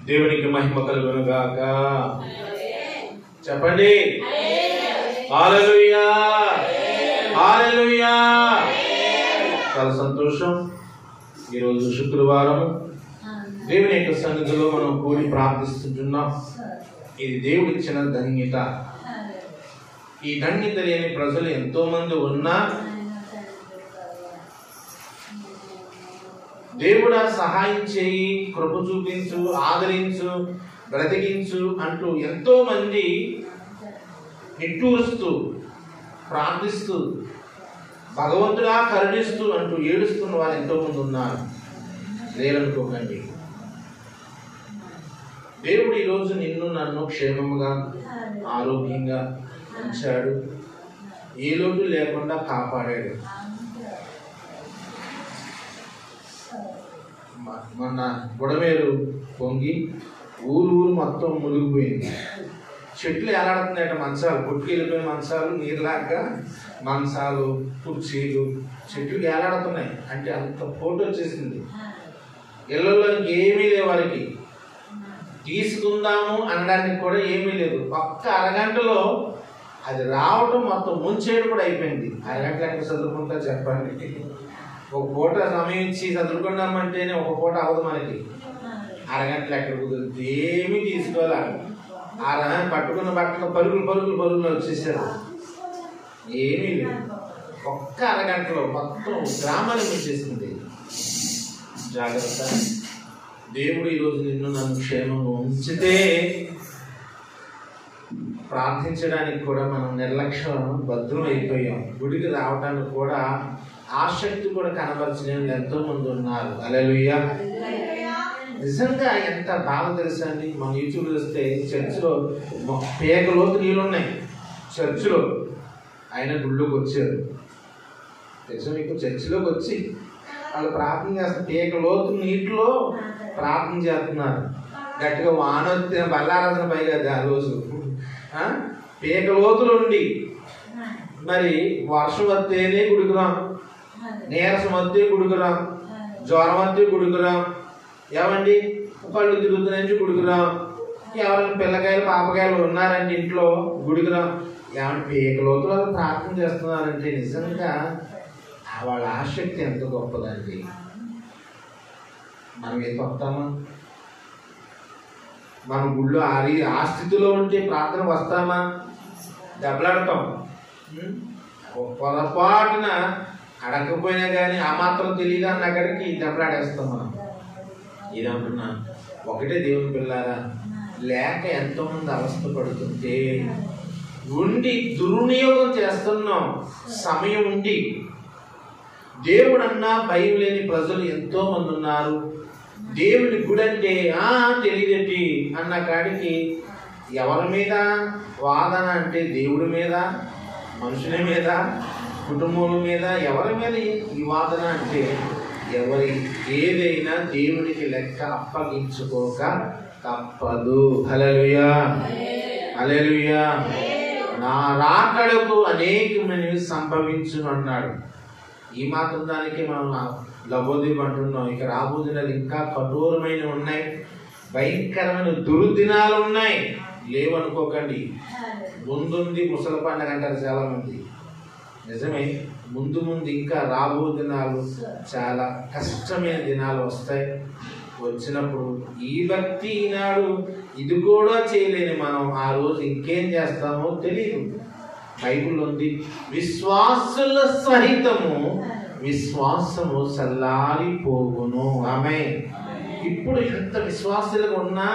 దేవునికి మహిమ కలుగును గాక. చెప్పండి హల్లెలూయా, హల్లెలూయా. చాలా సంతోషం. ఈరోజు శుక్రవారం దేవుని యొక్క సన్నిధిలో మనం కూడి ప్రార్థిస్తుంటున్నాం. ఇది దేవుడిచ్చిన ధన్యత. ఈ ధన్యత లేని ప్రజలు ఎంతో మంది ఉన్నా దేవుడా సహాయం చేయి, కృప చూపించు, ఆదరించు, బ్రతికించు అంటూ ఎంతో మంది నిట్టూరుస్తూ ప్రార్థిస్తూ భగవంతుడా కరుణిస్తూ అంటూ ఏడుస్తున్న వారు ఎంతో మంది ఉన్నారు. లేరనుకోకండి. దేవుడు ఈరోజు నిన్ను నన్ను క్షేమముగా ఆరోగ్యంగా ఉంచాడు. ఏ లోటు లేకుండా కాపాడాడు. మొన్న బుడమేరు పొంగి ఊరు మొత్తం మునిగిపోయింది. చెట్లు ఎలాడుతున్నాయట, మంచాలు కొట్టుకెళ్ళిపోయిన మంచాలు, నీరులాగా మంచాలు, కుర్చీలు చెట్లు ఎలాడుతున్నాయి. అంటే అంత ఫోటో వచ్చేసింది. ఇళ్లలో ఏమీ లేవు, వారికి తీసుకుందాము అనడానికి కూడా ఏమీ లేదు. ఒక్క అరగంటలో అది రావటం మొత్తం ముంచేయడం కూడా అయిపోయింది. అరగంటలు ఎక్కడ చదువుకుంటా చెప్పండి. ఒక పూట సమయం ఇచ్చి చదువుకున్నామంటేనే ఒక పూట అవ్వదు మనకి. అరగంటలు ఎక్కడ కుదురుతుంది? ఏమీ తీసుకోవాలి. పట్టుకున్న బట్టలు పరుగులు వచ్చేసారు. ఏమీ లేదు. ఒక్క అరగంటలో మొత్తం గ్రామాన్ని ముంచేసింది. జాగ్రత్త. దేవుడు ఈరోజు నిన్ను నన్ను క్షేమంగా ఉంచితే ప్రార్థించడానికి కూడా మనం నిర్లక్ష్యం భద్రం అయిపోయాం. గుడికి రావడానికి కూడా ఆసక్తి కూడా కనబరిచిన ఎంతో మంది ఉన్నారు. హల్లెలూయా. నిజంగా ఎంత బాగా తెలుసా అండి. మన యూట్యూబ్ చూస్తే చర్చిలో పేకలోతు నీళ్ళున్నాయి. చర్చిలో ఆయన గుళ్ళోకి వచ్చారు. తెలుసా మీకు? చర్చిలోకి వచ్చి వాళ్ళు ప్రార్థన చేస్తారు. పేకలోతు నీటిలో ప్రార్థన చేస్తున్నారు. గట్టిగా వాన వస్తే బల్లారాధన పైగా ఆ రోజు పేకలోతులు ఉండి మరి వర్షం వస్తేనే గుడికురాం, నీరసం వస్తే గుడికురాం, జ్వరం వస్తే గుడికురాం, ఏమండి కళ్ళు తిరుగుతున్నాయంటే గుడికురాం, ఎవరైనా పిల్లకాయలు పాపకాయలు ఉన్నారంటే ఇంట్లో గుడికురాం. ఏమంటే పేకలోతులు వాళ్ళు ప్రార్థన చేస్తున్నారంటే నిజంగా వాళ్ళ ఆసక్తి ఎంత గొప్పదండి. మనం ఏం వస్తామా? మన గుళ్ళో ఆ స్థితిలో ఉంటే ప్రార్థన వస్తామా? దెబ్బలాడతాం. పొరపాటున అడగకపోయినా కానీ ఆ మాత్రం తెలియదు అన్న అక్కడికి దెబ్బలాడేస్తాం మనం. ఇదంటున్నా ఒకటే దేవుని పిల్లారా, లేక ఎంతోమంది అవస్థ పడుతుంటే ఉండి దుర్వినియోగం చేస్తున్నాం. సమయం ఉండి దేవుడన్నా భయం లేని ప్రజలు ఎంతో మంది ఉన్నారు. దేవుని గుడి అంటే తెలియదేంటి అన్న కాడికి ఎవరి మీద వాదన అంటే దేవుడి మీద, మనుషుల మీద, కుటుంబం మీద, ఎవరి మీద ఈ వాదన అంటే ఎవరి ఏదైనా దేవునికి లెక్క అప్పగించుకోక తప్పదు. హల్లెలూయా, హల్లెలూయా. నా రాకడకు అనేకమైనవి సంభవించును అన్నాడు. ఈ మాత్రం దానికి మనం లబోదీప్ అంటున్నాం. ఇక రాబోదినాలు ఇంకా కఠోరమైన ఉన్నాయి, భయంకరమైన దుర్దినాలు ఉన్నాయి. లేవనుకోకండి. ముందుంది ముసలి పండుగ అంటారు చాలా మంది. నిజమే, ముందు ఇంకా రాబో దినాలు చాలా కష్టమైన దినాలు వస్తాయి. వచ్చినప్పుడు ఈ భక్తి ఈనాడు ఇది కూడా చేయలేని మనం ఆ రోజు ఇంకేం చేస్తామో తెలియదు. బైబిల్ ఉంది, విశ్వాసుల సహితము విశ్వాసము చల్లారిపోవును. ఆమేన్. ఇప్పుడు ఎంత విశ్వాసులుగా ఉన్నా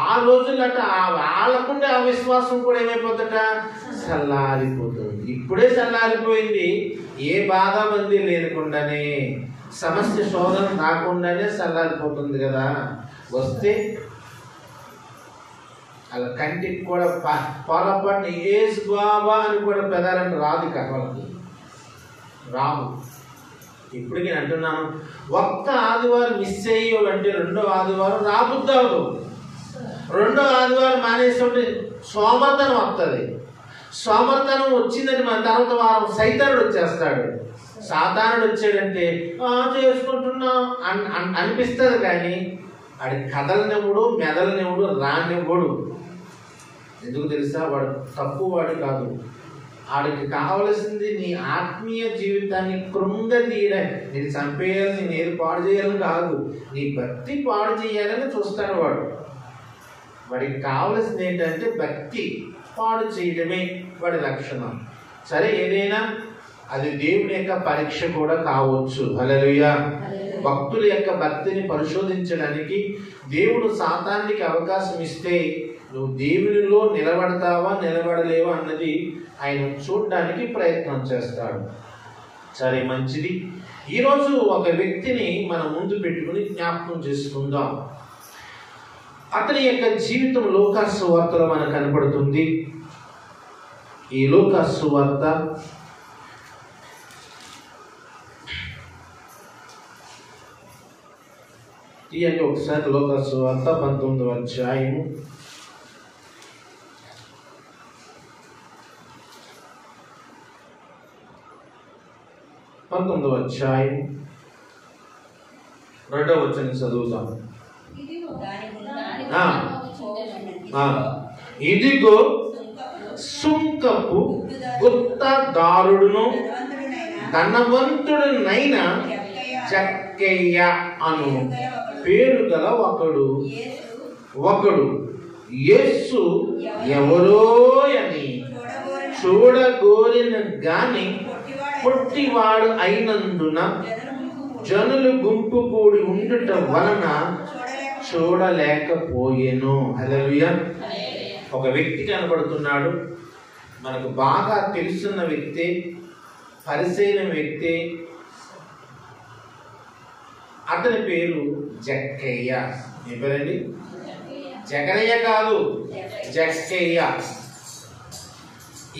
ఆ రోజులట వాళ్ళకుండే ఆ విశ్వాసం కూడా ఏమైపోతుందట, చల్లారిపోతుంది. ఇప్పుడే చల్లారిపోయింది. ఏ బాధ మంది లేకుండానే, సమస్య శోధన రాకుండానే చల్లారిపోతుంది కదా. వస్తే అలా కంటికి కూడా పొరపాటున ఏసు బాబా అని కూడా పెదాలంటే రాదు. వాళ్ళకి రాదు. ఇప్పటికి నేను అంటున్నాను, ఒక్క ఆదివారం మిస్ అయ్యావంటే రెండో ఆదివారం రాబుద్దావు. రెండో ఆదివారం మానేస్తుంటే సోమర్తనం వస్తుంది. సోమర్తనం వచ్చిందని మన తర్వాత వారం సైతానుడు వచ్చేస్తాడు. సాతానుడు వచ్చాడంటే చేసుకుంటున్నాం అనిపిస్తుంది, కానీ వాడి కదలనివ్వడు, మెదలనివ్వడు, రానివ్వడు. ఎందుకు తెలుసా? వాడు తప్పు వాడు కాదు. వాడికి కావలసింది నీ ఆత్మీయ జీవితాన్ని కృంగతీయడానికి. నేను చంపేయాలని, నేను పాడు చేయాలని కాదు, నీ భక్తి పాడు చేయాలని చూస్తాడు వాడు. వాడికి కావలసింది ఏంటంటే భక్తి పాడు చేయడమే వాడి లక్షణం. సరే, ఏదైనా అది దేవుని యొక్క పరీక్ష కూడా కావచ్చు. హల్లెలూయా. భక్తుల యొక్క భక్తిని పరిశోధించడానికి దేవుడు సాతానికి అవకాశం ఇస్తే నువ్వు దేవునిలో నిలబడతావా నిలబడలేవా అన్నది ఆయన చూడడానికి ప్రయత్నం చేస్తాడు. సరే, మంచిది. ఈరోజు ఒక వ్యక్తిని మనం ముందు పెట్టుకుని జ్ఞాపకం చేసుకుందాం. అతని యొక్క జీవితం లూకాసు సువార్తలో మనకు కనపడుతుంది. ఈ లూకాసు సువార్త తీయండి ఒకసారి. లూకాసు సువార్త 19వ అధ్యాయము 19వ అధ్యాయం 2వ వచనం చదువుతాం. ఇదిగో సుంకపు గుత్తదారుడును ధనవంతుడునైన జక్కయ్య అను పేరు గల ఒకడు యేసు ఎవరో అని చూడగోరిన గాని పొట్టివాడు అయినందున జనులు గుంపు కూడి ఉండుట వలన చూడలేకపోయెను. హల్లెలూయా. ఒక వ్యక్తి కనబడుతున్నాడు, మనకు బాగా తెలుసున్న వ్యక్తి, పరిశీలన వ్యక్తి. అతని పేరు జక్కయ్య. ఏం పేరండి? జకరయ్య కాదు, జక్కయ్య.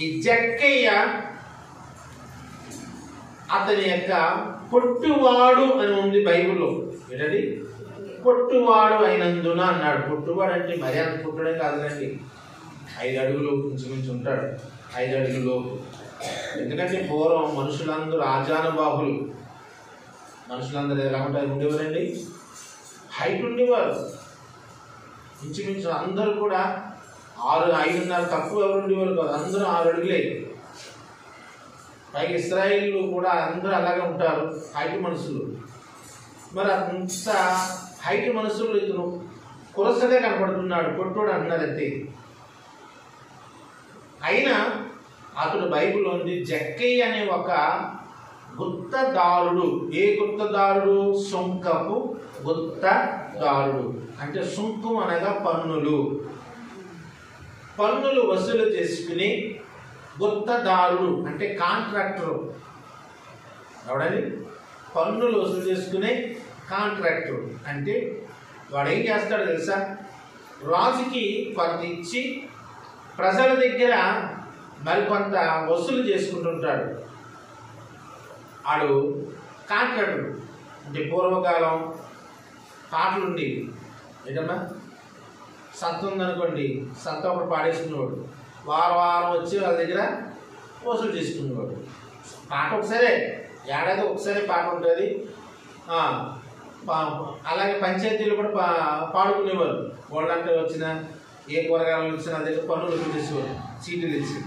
ఈ జక్కయ్య అతని యొక్క పొట్టువాడు అని ఉంది బైబిల్లో. ఏంటండి? పొట్టువాడు అయినందున అన్నాడు. పొట్టువాడు అంటే మరీ అంత పుట్టడే కాదులండి, 5 అడుగులు ఇంచుమించు ఉంటాడు, 5 అడుగులు. ఎందుకంటే పూర్వం మనుషులందరూ ఆజానుబాహులు. మనుషులందరూ ఎలా ఉంటారు ఉండేవారండి? హైట్ ఉండేవారు. ఇంచుమించు అందరూ కూడా 5.5 తక్కువ ఎవరు ఉండేవారు కాదు, అందరూ 6 అడుగులే. పైగా ఇశ్రాయేలు కూడా అందరూ అలాగే ఉంటారు, హైట్ మనుషులు. మరి అంత హైట్ మనుషులు ఇతను కురసగా కనపడుతున్నాడు, పొట్టోడు అన్నారంతే. అయినా అతడు బైబిల్లో ఉంది జక్కయ్య అనే ఒక గుత్తదారుడు. ఏ గుత్తదారుడు? సుంకపు గుత్తదారుడు. అంటే సుంకం అనగా పన్నులు వసూలు చేసుకుని గుత్తదారుడు అంటే కాంట్రాక్టర్. ఎవడని? పన్నులు వసూలు చేసుకునే కాంట్రాక్టర్. అంటే వాడు ఏం చేస్తాడు తెలుసా? రాజుకి కొంత ఇచ్చి ప్రజల దగ్గర మరికొంత వసూలు చేసుకుంటుంటాడు. వాడు కాంట్రాక్టర్. అంటే పూర్వకాలం పాటలు ఉండేవి. ఏంటమ్మా? సంత ఉందనుకోండి, సంత ఒకటి పాడేసుకునేవాడు, వారం వచ్చి వాళ్ళ దగ్గర వసూలు చేసుకునేవాడు. పాట ఒకసారే, ఏడాది ఒకసారి పాట ఉంటుంది. అలాగే పంచాయతీలు కూడా పాడుకునేవారు. వాళ్ళంటే వచ్చిన ఏ కూరగాయలు వచ్చినా అదే పన్నులు వసూలు చేసేవారు, సీట్లు ఇచ్చి.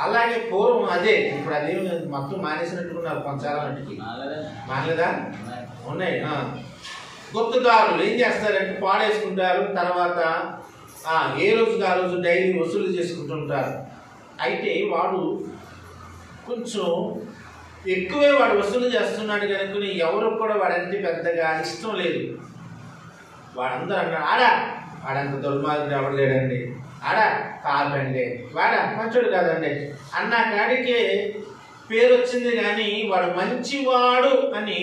అలాగే పూర్వం అదే. ఇప్పుడు అదే మొత్తం మానేసినట్టుకున్నారు కొంచాలన్నిటికీ. మానలేదా? ఉన్నాయి. గుత్తదారులు ఏం చేస్తారంటే పాడేసుకుంటారు, తర్వాత ఏ రోజుకి ఆ రోజు డైలీ వసూలు చేసుకుంటుంటారు. అయితే వాడు కొంచెం ఎక్కువే వాడు వసూలు చేస్తున్నాడు కనుకొని ఎవరు కూడా వాడంటే పెద్దగా ఇష్టం లేదు. వాడందరూ అన్నాడు, వాడంత దుర్మార్గుడు ఎవడలేడండి, కాదండి, మంచోడు కాదండి అన్న కాడికే పేరు వచ్చింది. కానీ వాడు మంచివాడు అని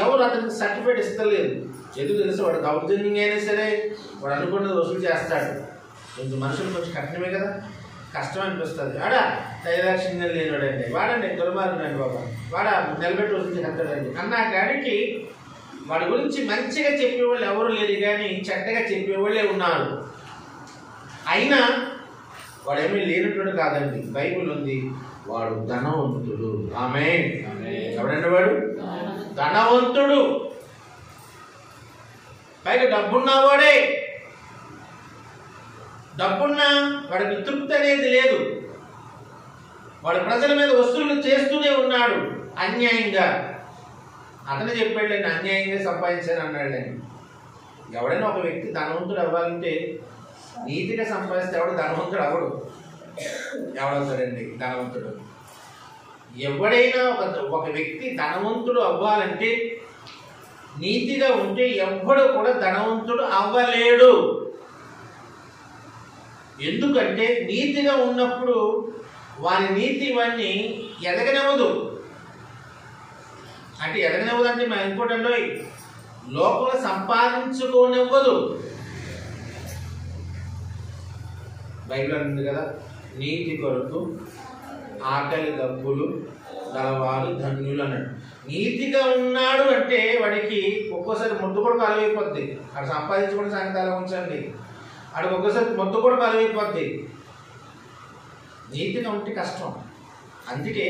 ఎవరు అతనికి సర్టిఫికేట్ ఇస్తలేదు. ఎందుకు తెలుసు? వాడు దౌర్జన్యంగా అయినా సరే వాడు అనుకున్నది వసూలు చేస్తాడు. కొంచెం మనుషులు కొంచెం కఠినమే కదా, కష్టం అనిపిస్తుంది. దైదాక్షిణ్యం లేనివాడండి, వాడండి దుర్మార్గుడండి బాబా, నిలబెట్టి వసూలు చేస్తాడండి అన్న కాడికి వాడి గురించి మంచిగా చెప్పేవాళ్ళు ఎవరు లేరు, కానీ చెడ్డగా చెప్పేవాళ్ళే ఉన్నారు. అయినా వాడేమీ లేనట్టుడు కాదండి. బైబిల్ ఉంది, వాడు ధనవంతుడు. ఆమేన్. ఎవడండి వాడు? ధనవంతుడు. పైగా డబ్బున్నవాడే, డబ్బున్నా వాడికి తృప్తి అనేది లేదు. వాడు ప్రజల మీద వసూలు చేస్తూనే ఉన్నాడు అన్యాయంగా. అతనే చెప్పాడులేండి, అన్యాయంగా సంపాదించాను అన్నాడులేండి. ఎవడైనా ఒక వ్యక్తి ధనవంతుడు అవ్వాలంటే నీతిగా సంపాదిస్తే ఎవడు ధనవంతుడు అవ్వడు. ఎవడవుతాడండి ధనవంతుడు? ఎవడైనా ఒక వ్యక్తి ధనవంతుడు అవ్వాలంటే నీతిగా ఉంటే ఎవ్వడు కూడా ధనవంతుడు అవ్వలేడు. ఎందుకంటే నీతిగా ఉన్నప్పుడు వారి నీతి వాడిని ఎదగనివ్వదు. అంటే ఎదగనివ్వదు అంటే మనం ఇంకోటంలో లోపల సంపాదించుకోనివ్వదు. బైబిల్ అంటుంది కదా, నీతి కొరకు ఆకలి దప్పులు గలవారు ధన్యులు అన్నాడు. నీతిగా ఉన్నాడు అంటే వాడికి ఒక్కోసారి ముద్దు కూడా కలవైపోద్ది. అక్కడ సంపాదించుకునే సంగతి ఉంచండి, అక్కడికి ఒక్కోసారి ముద్దు కూడా కలవైపోద్ది. నీతిగా ఉంటే కష్టం. అందుకే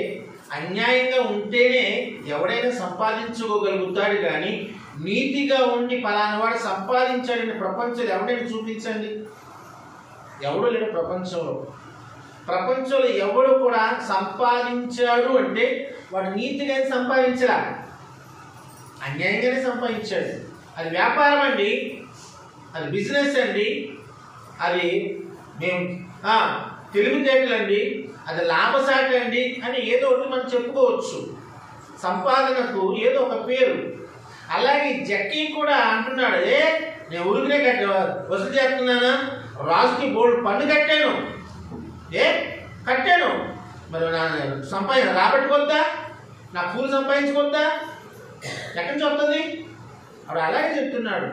అన్యాయంగా ఉంటేనే ఎవడైనా సంపాదించుకోగలుగుతాడు. కానీ నీతిగా ఉండి పలానా వాడు సంపాదించాడని ప్రపంచంలో ఎవడైనా చూపించండి. ఎవడు లేడు ప్రపంచంలో. ప్రపంచంలో ఎవడు కూడా సంపాదించాడు అంటే వాడు నీతిగానే సంపాదించరా, అన్యాయంగానే సంపాదించాడు. అది వ్యాపారం అండి, అది బిజినెస్ అండి, అది మేము తెలివితేటలండి, అది లాభసాటి అండి అని ఏదో ఒకటి మనం చెప్పుకోవచ్చు. సంపాదనకు ఏదో ఒక పేరు. అలాగే జక్కీ కూడా అంటున్నాడు, నేను ఊరికనే వసూలు చేస్తున్నానా, రాజుకి బోల్డ్ పన్ను కట్టాను, కట్టాను, మరి నా రాబట్టుకొద్దా, నా కూలి సంపాదించుకొద్దా, ఎక్కడి నుంచి వస్తుంది? అప్పుడు అలాగే చెప్తున్నాడు.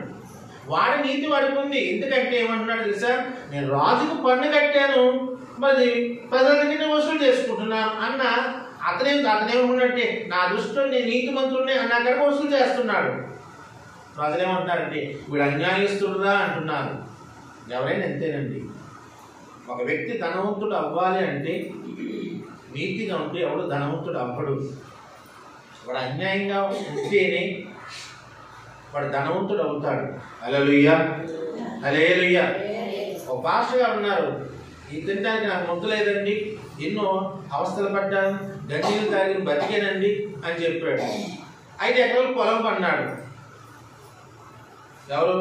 వాడి నీతి వాడికి ఉంది. ఎందుకంటే ఏమంటున్నాడు తెలుసా, నేను రాజుకు పన్ను కట్టాను, మరి ప్రజల దగ్గర వసూలు చేసుకుంటున్నాను అన్న అతనేమన్నట్టే నా దృష్టిలో నేను నీతిమంతుడిని అన్న అక్కడ వసూలు చేస్తున్నాడు. ప్రజలేమంటున్నారంటే వీడు అన్యాయస్తుడురా అంటున్నారు. ఎవరైనా ఎంతేనండి. ఒక వ్యక్తి ధనవంతుడు అవ్వాలి అంటే నీతిగా ఉంటే ఎవడు ధనవంతుడు అవ్వడు. వాడు అన్యాయంగా ఉంటేనే వాడు ధనవంతుడు అవుతాడు. హల్లెలూయా, హల్లెలూయా. ఒక పాస్టర్ గారు ఉన్నారు, ఇది తినడానికి నాకు ముద్ద లేదండి, ఎన్నో అవస్థలు పడ్డాను, గంజీలు తాగి బతికానండి అని చెప్పాడు. 5 ఎకరాలు పొలం కొన్నాడు. ఎవరు?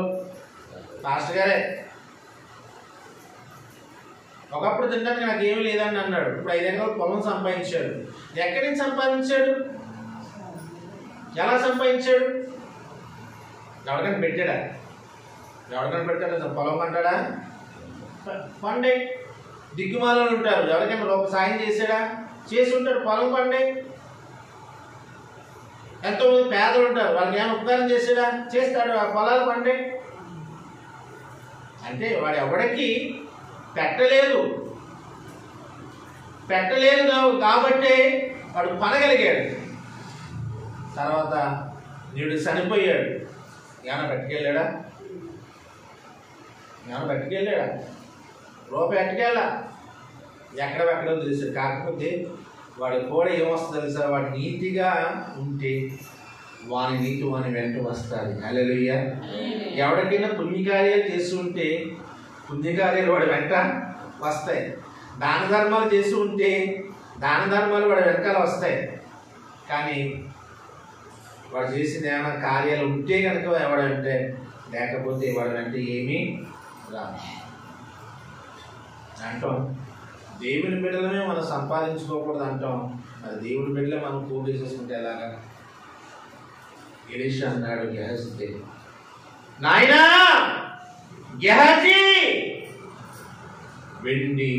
పాస్టర్ గారే. ఒకప్పుడు తినడానికి నాకు ఏమీ లేదని అన్నాడు. ఇప్పుడు 5 ఎకరాలు పొలం సంపాదించాడు. ఎక్కడి నుంచి సంపాదించాడు? ఎలా సంపాదించాడు? ఎవరికైనా పెట్టాడా? ఎవరికైనా పెట్టాడా? పొలం అంటాడా? పండే. దిగ్గుమాలను ఉంటారు, ఎవరికైనా రూపాయి సాయం చేశాడా? చేసి ఉంటాడు. పొలం పండే. ఎంతోమంది పేదలు ఉంటారు, వాళ్ళకి ఏమైనా ఉపకారం చేశాడా? చేస్తాడు. ఆ పొలాలు పండే. అంటే వాడు ఎవడికి పెట్టలేదు కాబట్టే వాడు పనగలిగాడు. తర్వాత వీడు చనిపోయాడు. ఏమైనా పట్టుకెళ్ళాడా? రూపాయి ఎట్టుకెళ్ళా, ఎక్కడెక్కడో తెలుసు. కాకపోతే వాడి కూడా ఏమొస్తుంది తెలుసా, వాడు నీతిగా ఉంటే వాని నీతి వాని వెంట వస్తుంది. హల్లెలూయా. ఎవరికైనా పుణ్యకార్యాలు చేస్తుంటే పుణ్యకార్యాలు వాడి వెంట వస్తాయి. దాన ధర్మాలు చేసి ఉంటే దాన ధర్మాలు వాడి వెనకాల వస్తాయి. కానీ వాడు చేసిన ఏమైనా కార్యాలు ఉంటే కనుక ఎవడంటే, లేకపోతే వాడు అంటే ఏమీ రాదు అంటాం. దేవుని బిడ్డలమే మనం సంపాదించుకోకూడదు అంటాం. మరి దేవుని బిడ్డలే మనం పూజ చేసుకుంటే ఎలాగా? ఎలీషా అన్నాడు గెహజీతో, నాయనా గెహజీ, వెండి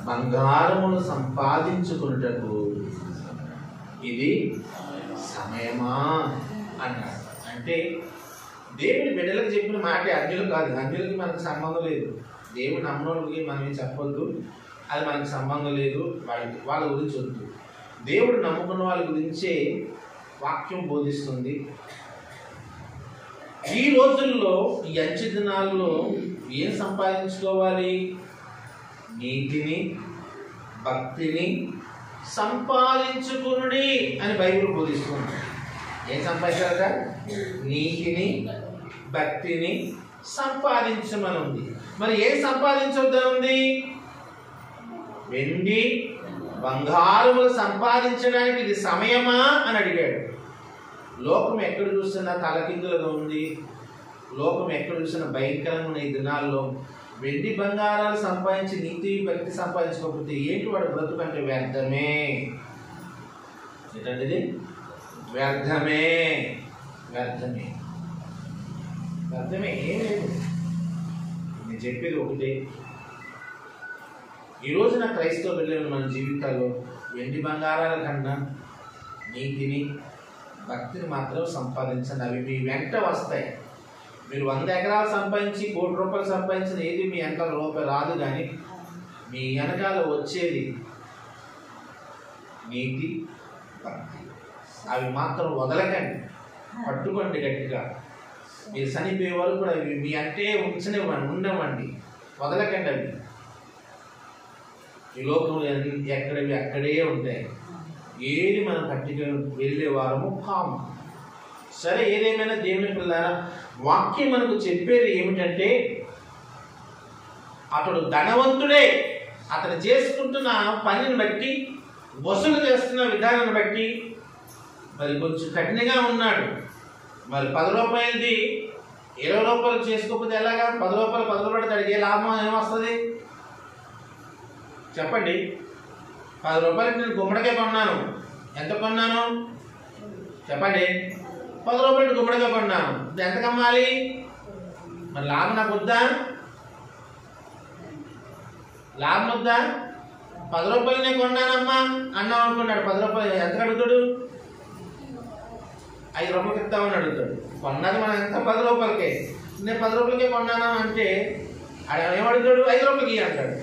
బంగారమును సంపాదించుకున్నటకు ఇది సమయమా అన్నాడు. అంటే దేవుని బిడ్డలకు చెప్పిన మాట అన్యులు కాదు. అన్యులకి మనకు సంబంధం లేదు. దేవుని నమ్మనోళ్ళకి మనం ఏం చెప్పొద్దు, అది మనకు సంబంధం లేదు. వాళ్ళ గురించి వద్దు. దేవుడు నమ్ముకున్న వాళ్ళ గురించే వాక్యం బోధిస్తుంది. ఈ రోజుల్లో, ఈ అంచె దినాల్లో ఏం సంపాదించుకోవాలి? నీతిని, భక్తిని సంపాదించుకునుడి అని బైబిల్ బోధిస్తుంది. ఏం సంపాదించాలట? నీతిని, భక్తిని సంపాదించమని ఉంది. మరి ఏం సంపాదించొద్దనుంది? వెండి బంగారములు సంపాదించడానికి ఇది సమయమా అని అడిగాడు. లోకం ఎక్కడ చూసినా తలకిందులుగా ఉంది. లోకం ఎక్కడ చూసినా భయంకరంగా ఉన్న ఈ దినాల్లో వెండి బంగారాలు సంపాదించి నీతి భక్తి సంపాదించకపోతే ఏంటి వాడు బ్రతుకంటే వ్యర్థమే. ఏంటంటే వ్యర్థమే, వ్యర్థమే, వ్యర్థమే, ఏం లేదు. నేను చెప్పేది ఒకటే, ఈ రోజున క్రైస్తవ బిడ్డలు మన జీవితాల్లో వెండి బంగారాల కన్నా నీతిని భక్తిని మాత్రం సంపాదించండి. అవి మీ వెంట వస్తాయి. మీరు 100 ఎకరాలు సంపాదించి 1 కోటి రూపాయలు సంపాదించిన ఏది మీ వెనకాల రూపాయి రాదు, కానీ మీ వెనకాల వచ్చేది నీతి భక్తి. అవి మాత్రం వదలకండి, పట్టుకోండి గట్టిగా. మీరు చనిపోయే వరకు కూడా అవి మీ అంటే ఉండవండి, వదలకండి. అవి ఈ లోకంలో ఎక్కడవి అక్కడే ఉంటాయి. ఏది మనం పట్టిక వెళ్ళే వారము కాము. సరే, ఏదేమైనా దేవుని పిల్లారా, వాక్యం మనకు చెప్పేది ఏమిటంటే, అతడు ధనవంతుడే. అతను చేసుకుంటున్న పనిని బట్టి, వసూలు చేస్తున్న విధానాన్ని బట్టి మరి కొంచెం కఠినంగా ఉన్నాడు. మరి 10 రూపాయలది 20 రూపాయలు చేసుకోకపోతే ఎలాగా? 10 రూపాయలు 10 రూపాయలు తడిగే లాభం ఏమొస్తుంది చెప్పండి? 10 రూపాయలకి నేను గుమ్మడికాయ కొన్నాను. ఎంత కొన్నాను చెప్పండి? 10 రూపాయలు గుమ్మడికాయ కొన్నాను. ఎంత కమ్మాలి? మరి లాభం నాకు వద్దా? లాభం వద్దా? 10 రూపాయలు నేను కొన్నానమ్మా అన్నాం అనుకున్నాడు. 10 రూపాయలు ఎంత అడుగుతాడు? 5 రూపాయలకి ఇస్తామని అడుగుతాడు. కొన్నది మనం ఎంత? 10 రూపాయలకే. నేను 10 రూపాయలకే కొన్నాను అంటే ఆయన ఏమడుగుతాడు? 5 రూపాయలకి అంటాడు.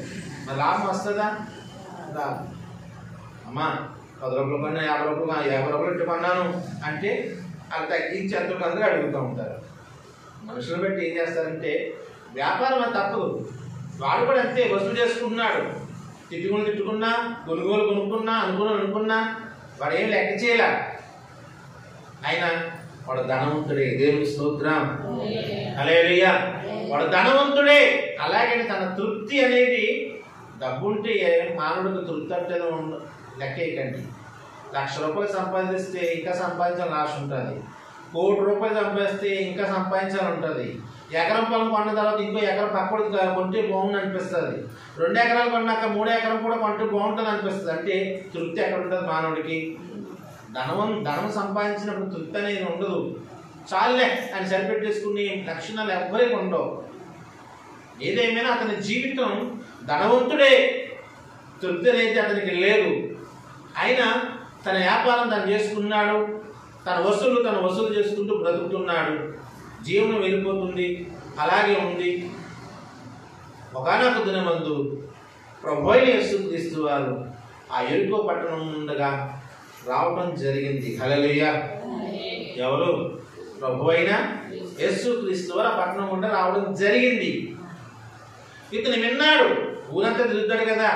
మరి లాభం వస్తుందా? రాదు. అమ్మా 10 రూపాయలు కొన్నా, 50 రూపాయలు 50 రూపాయలు ఇట్టు కొన్నాను అంటే అది తగ్గించి ఎంతో అందరూ అడుగుతూ ఉంటారు. మనుషులు బట్టి ఏం చేస్తారంటే, వ్యాపారం అది తప్పదు. వాడు కూడా అంతే, వసూలు చేసుకుంటున్నాడు. తిట్టుకున్నా, కొనుక్కున్నా, అనుకున్నా వాడు ఏం లెక్క చేయలే. అయినా వాడు ధనవంతుడే. దేవుని స్తోత్రం, హల్లెలూయా. వాడు ధనవంతుడే. అలాగే తన తృప్తి అనేది, డబ్బుంటే మానవుడికి తృప్తి అంటే లెక్కేయకండి. 1,00,000 రూపాయలు సంపాదిస్తే ఇంకా సంపాదించాలని ఆశ ఉంటుంది. 1 కోటి రూపాయలు సంపాదిస్తే ఇంకా సంపాదించాలని ఉంటుంది. ఎకరం పొలం కొన్న తర్వాత ఇంకో ఎకరం పక్కడికి కొంటే బాగుంది అనిపిస్తుంది. 2 ఎకరాలు కొన్నాక 3 ఎకరం కూడా కొంటే బాగుంటుంది అనిపిస్తుంది. అంటే తృప్తి ఎక్కడ ఉంటుంది మానవుడికి? ధనం సంపాదించినప్పుడు తృప్తి అనేది ఉండదు. చాలే అని సరిపెట్టేసుకునే లక్షణాలు ఎవ్వరికి ఉండవు. ఏదేమైనా అతని జీవితం ధనవంతుడే, తృప్తి అనేది అతనికి లేదు. అయినా తన వ్యాపారం తను చేసుకున్నాడు. తన వసూలు చేసుకుంటూ బ్రతుకుతున్నాడు. జీవనం వెళ్ళిపోతుంది, అలాగే ఉంది. ఒకానొక దినమందు ప్రభువైన యేసుక్రీస్తు వారు ఆ యెరికో పట్టణం నుండగా రావడం జరిగింది. హల్లెలూయా. ఎవరు? ప్రభువైన యేసుక్రీస్తు వారు ఆ పట్టణం నుండి రావడం జరిగింది. ఇతను విన్నాడు. ఊరంతా తిరుగుతాడు కదా,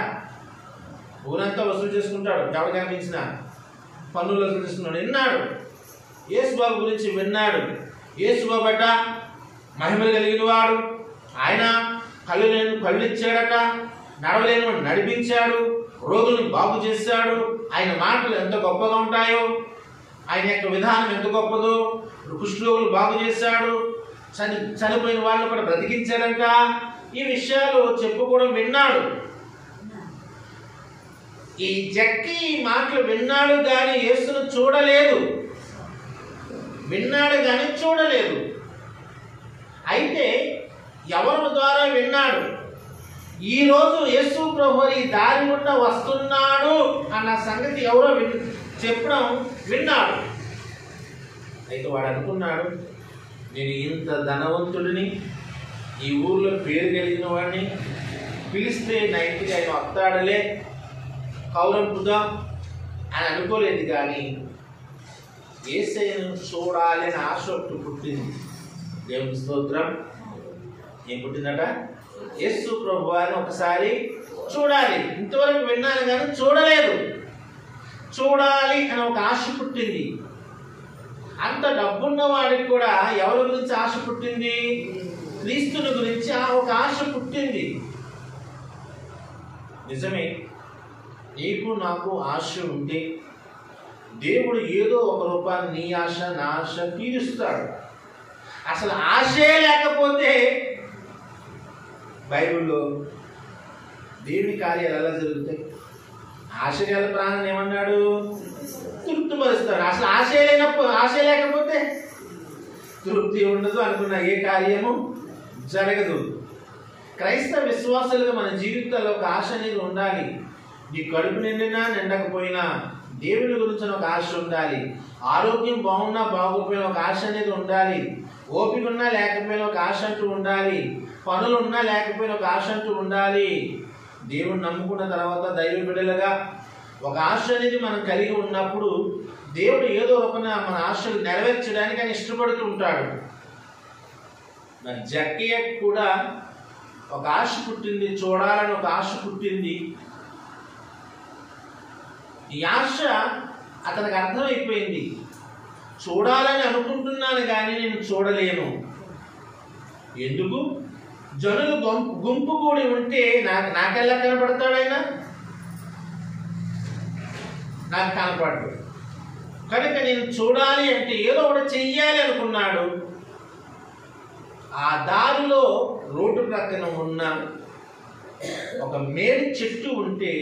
ఊరంతా వసూలు చేసుకుంటాడు. ఎవరు కనిపించిన పన్నులు వసూలు చేసుకున్నాడు. విన్నాడు, యేసుబాబు గురించి విన్నాడు. యేసుబాబు అట మహిమలు కలిగిన వాడు. ఆయన కళ్ళు ఇచ్చాడట, నడవలేని వాడు నడిపించాడు, రోగులను బాగు చేశాడు. ఆయన మాటలు ఎంత గొప్పగా ఉంటాయో, ఆయన యొక్క విధానం ఎంత గొప్పదో. కుష్ఠరోగులు బాగు చేశాడు, చనిపోయిన వాళ్ళు కూడా బ్రతికించాడంట. ఈ విషయాలు చెప్పుకోవడం విన్నాడు. ఈ జక్కి ఈ మాటలు విన్నాడు కానీ యేసును చూడలేదు. విన్నాడు కానీ చూడలేదు. అయితే ఎవరి ద్వారా విన్నాడు? ఈరోజు యేసు ప్రభువు ఈ దారి గుండా వస్తున్నాడు అన్న సంగతి ఎవరో చెప్పడం విన్నాడు. అయితే వాడు అనుకున్నాడు, నేను ఇంత ధనవంతుడిని, ఈ ఊర్లో పేరు కలిగిన వాడిని, పిలిస్తే నా ఇంటికి ఆయన వస్తాడలే, కౌరంపుదాం అని అనుకోలేదు. కానీ యేసయ్యను చూడాలి అని ఆశ పుట్టింది. దేవుని స్తోత్రం. ఏం పుట్టిందట? యేసు ప్రభువారిని ఒకసారి చూడాలి. ఇంతవరకు విన్నాను కానీ చూడలేదు. చూడాలి అని ఒక ఆశ పుట్టింది. అంత డబ్బున్న వాడికి కూడా ఎవరి గురించి ఆశ పుట్టింది? క్రీస్తుని గురించి ఒక ఆశ పుట్టింది. నిజమే, నీకు నాకు ఆశ ఉంటే దేవుడు ఏదో ఒక రూపాన్ని నీ ఆశ నా ఆశ తీరుస్తాడు. అసలు ఆశే లేకపోతే బైబిల్లో దేవుని కార్యాలు ఎలా జరుగుతాయి? ఆశ గల ప్రాణాన్ని ఏమన్నాడు? తృప్తిపరుస్తాడు. అసలు ఆశ లేకపోతే తృప్తి ఉండదు, అనుకున్న ఏ కార్యము జరగదు. క్రైస్తవ విశ్వాసులుగా మన జీవితాల్లో ఒక ఆశ అనేది ఉండాలి. నీ కడుపు నిండినా నిండకపోయినా దేవుని గురించి ఒక ఆశ ఉండాలి. ఆరోగ్యం బాగున్నా బాగోపోయినా ఒక ఆశ అనేది ఉండాలి. ఓపిక ఉన్నా లేకపోయినా ఒక ఆశ అంటూ ఉండాలి. పనులు ఉన్నా లేకపోయినా ఒక ఆశ అంటూ ఉండాలి. దేవుని నమ్ముకున్న తర్వాత దైవ బిడ్డలుగా ఒక ఆశ అనేది మనం కలిగి ఉన్నప్పుడు దేవుడు ఏదో రూపంగా మన ఆశలు నెరవేర్చడానికి ఆయన ఇష్టపడుతూ ఉంటాడు. మరి జక్కయ్యకు కూడా ఒక ఆశ పుట్టింది, చూడాలని ఒక ఆశ పుట్టింది. ఈ ఆశ అతనికి అర్థమైపోయింది. చూడాలని అనుకుంటున్నాను కానీ నేను చూడలేను. ఎందుకు? జనులు గుంపు కూడి ఉంటే నాకెలా కనపడతాడు ఆయన? నాకు కనపడదు. కనుక నేను చూడాలి అంటే ఏదో ఒకటి చెయ్యాలి అనుకున్నాడు. ఆ దారిలో రోడ్డు ప్రక్కన ఉన్న ఒక మేడి చెట్టు ఉంటే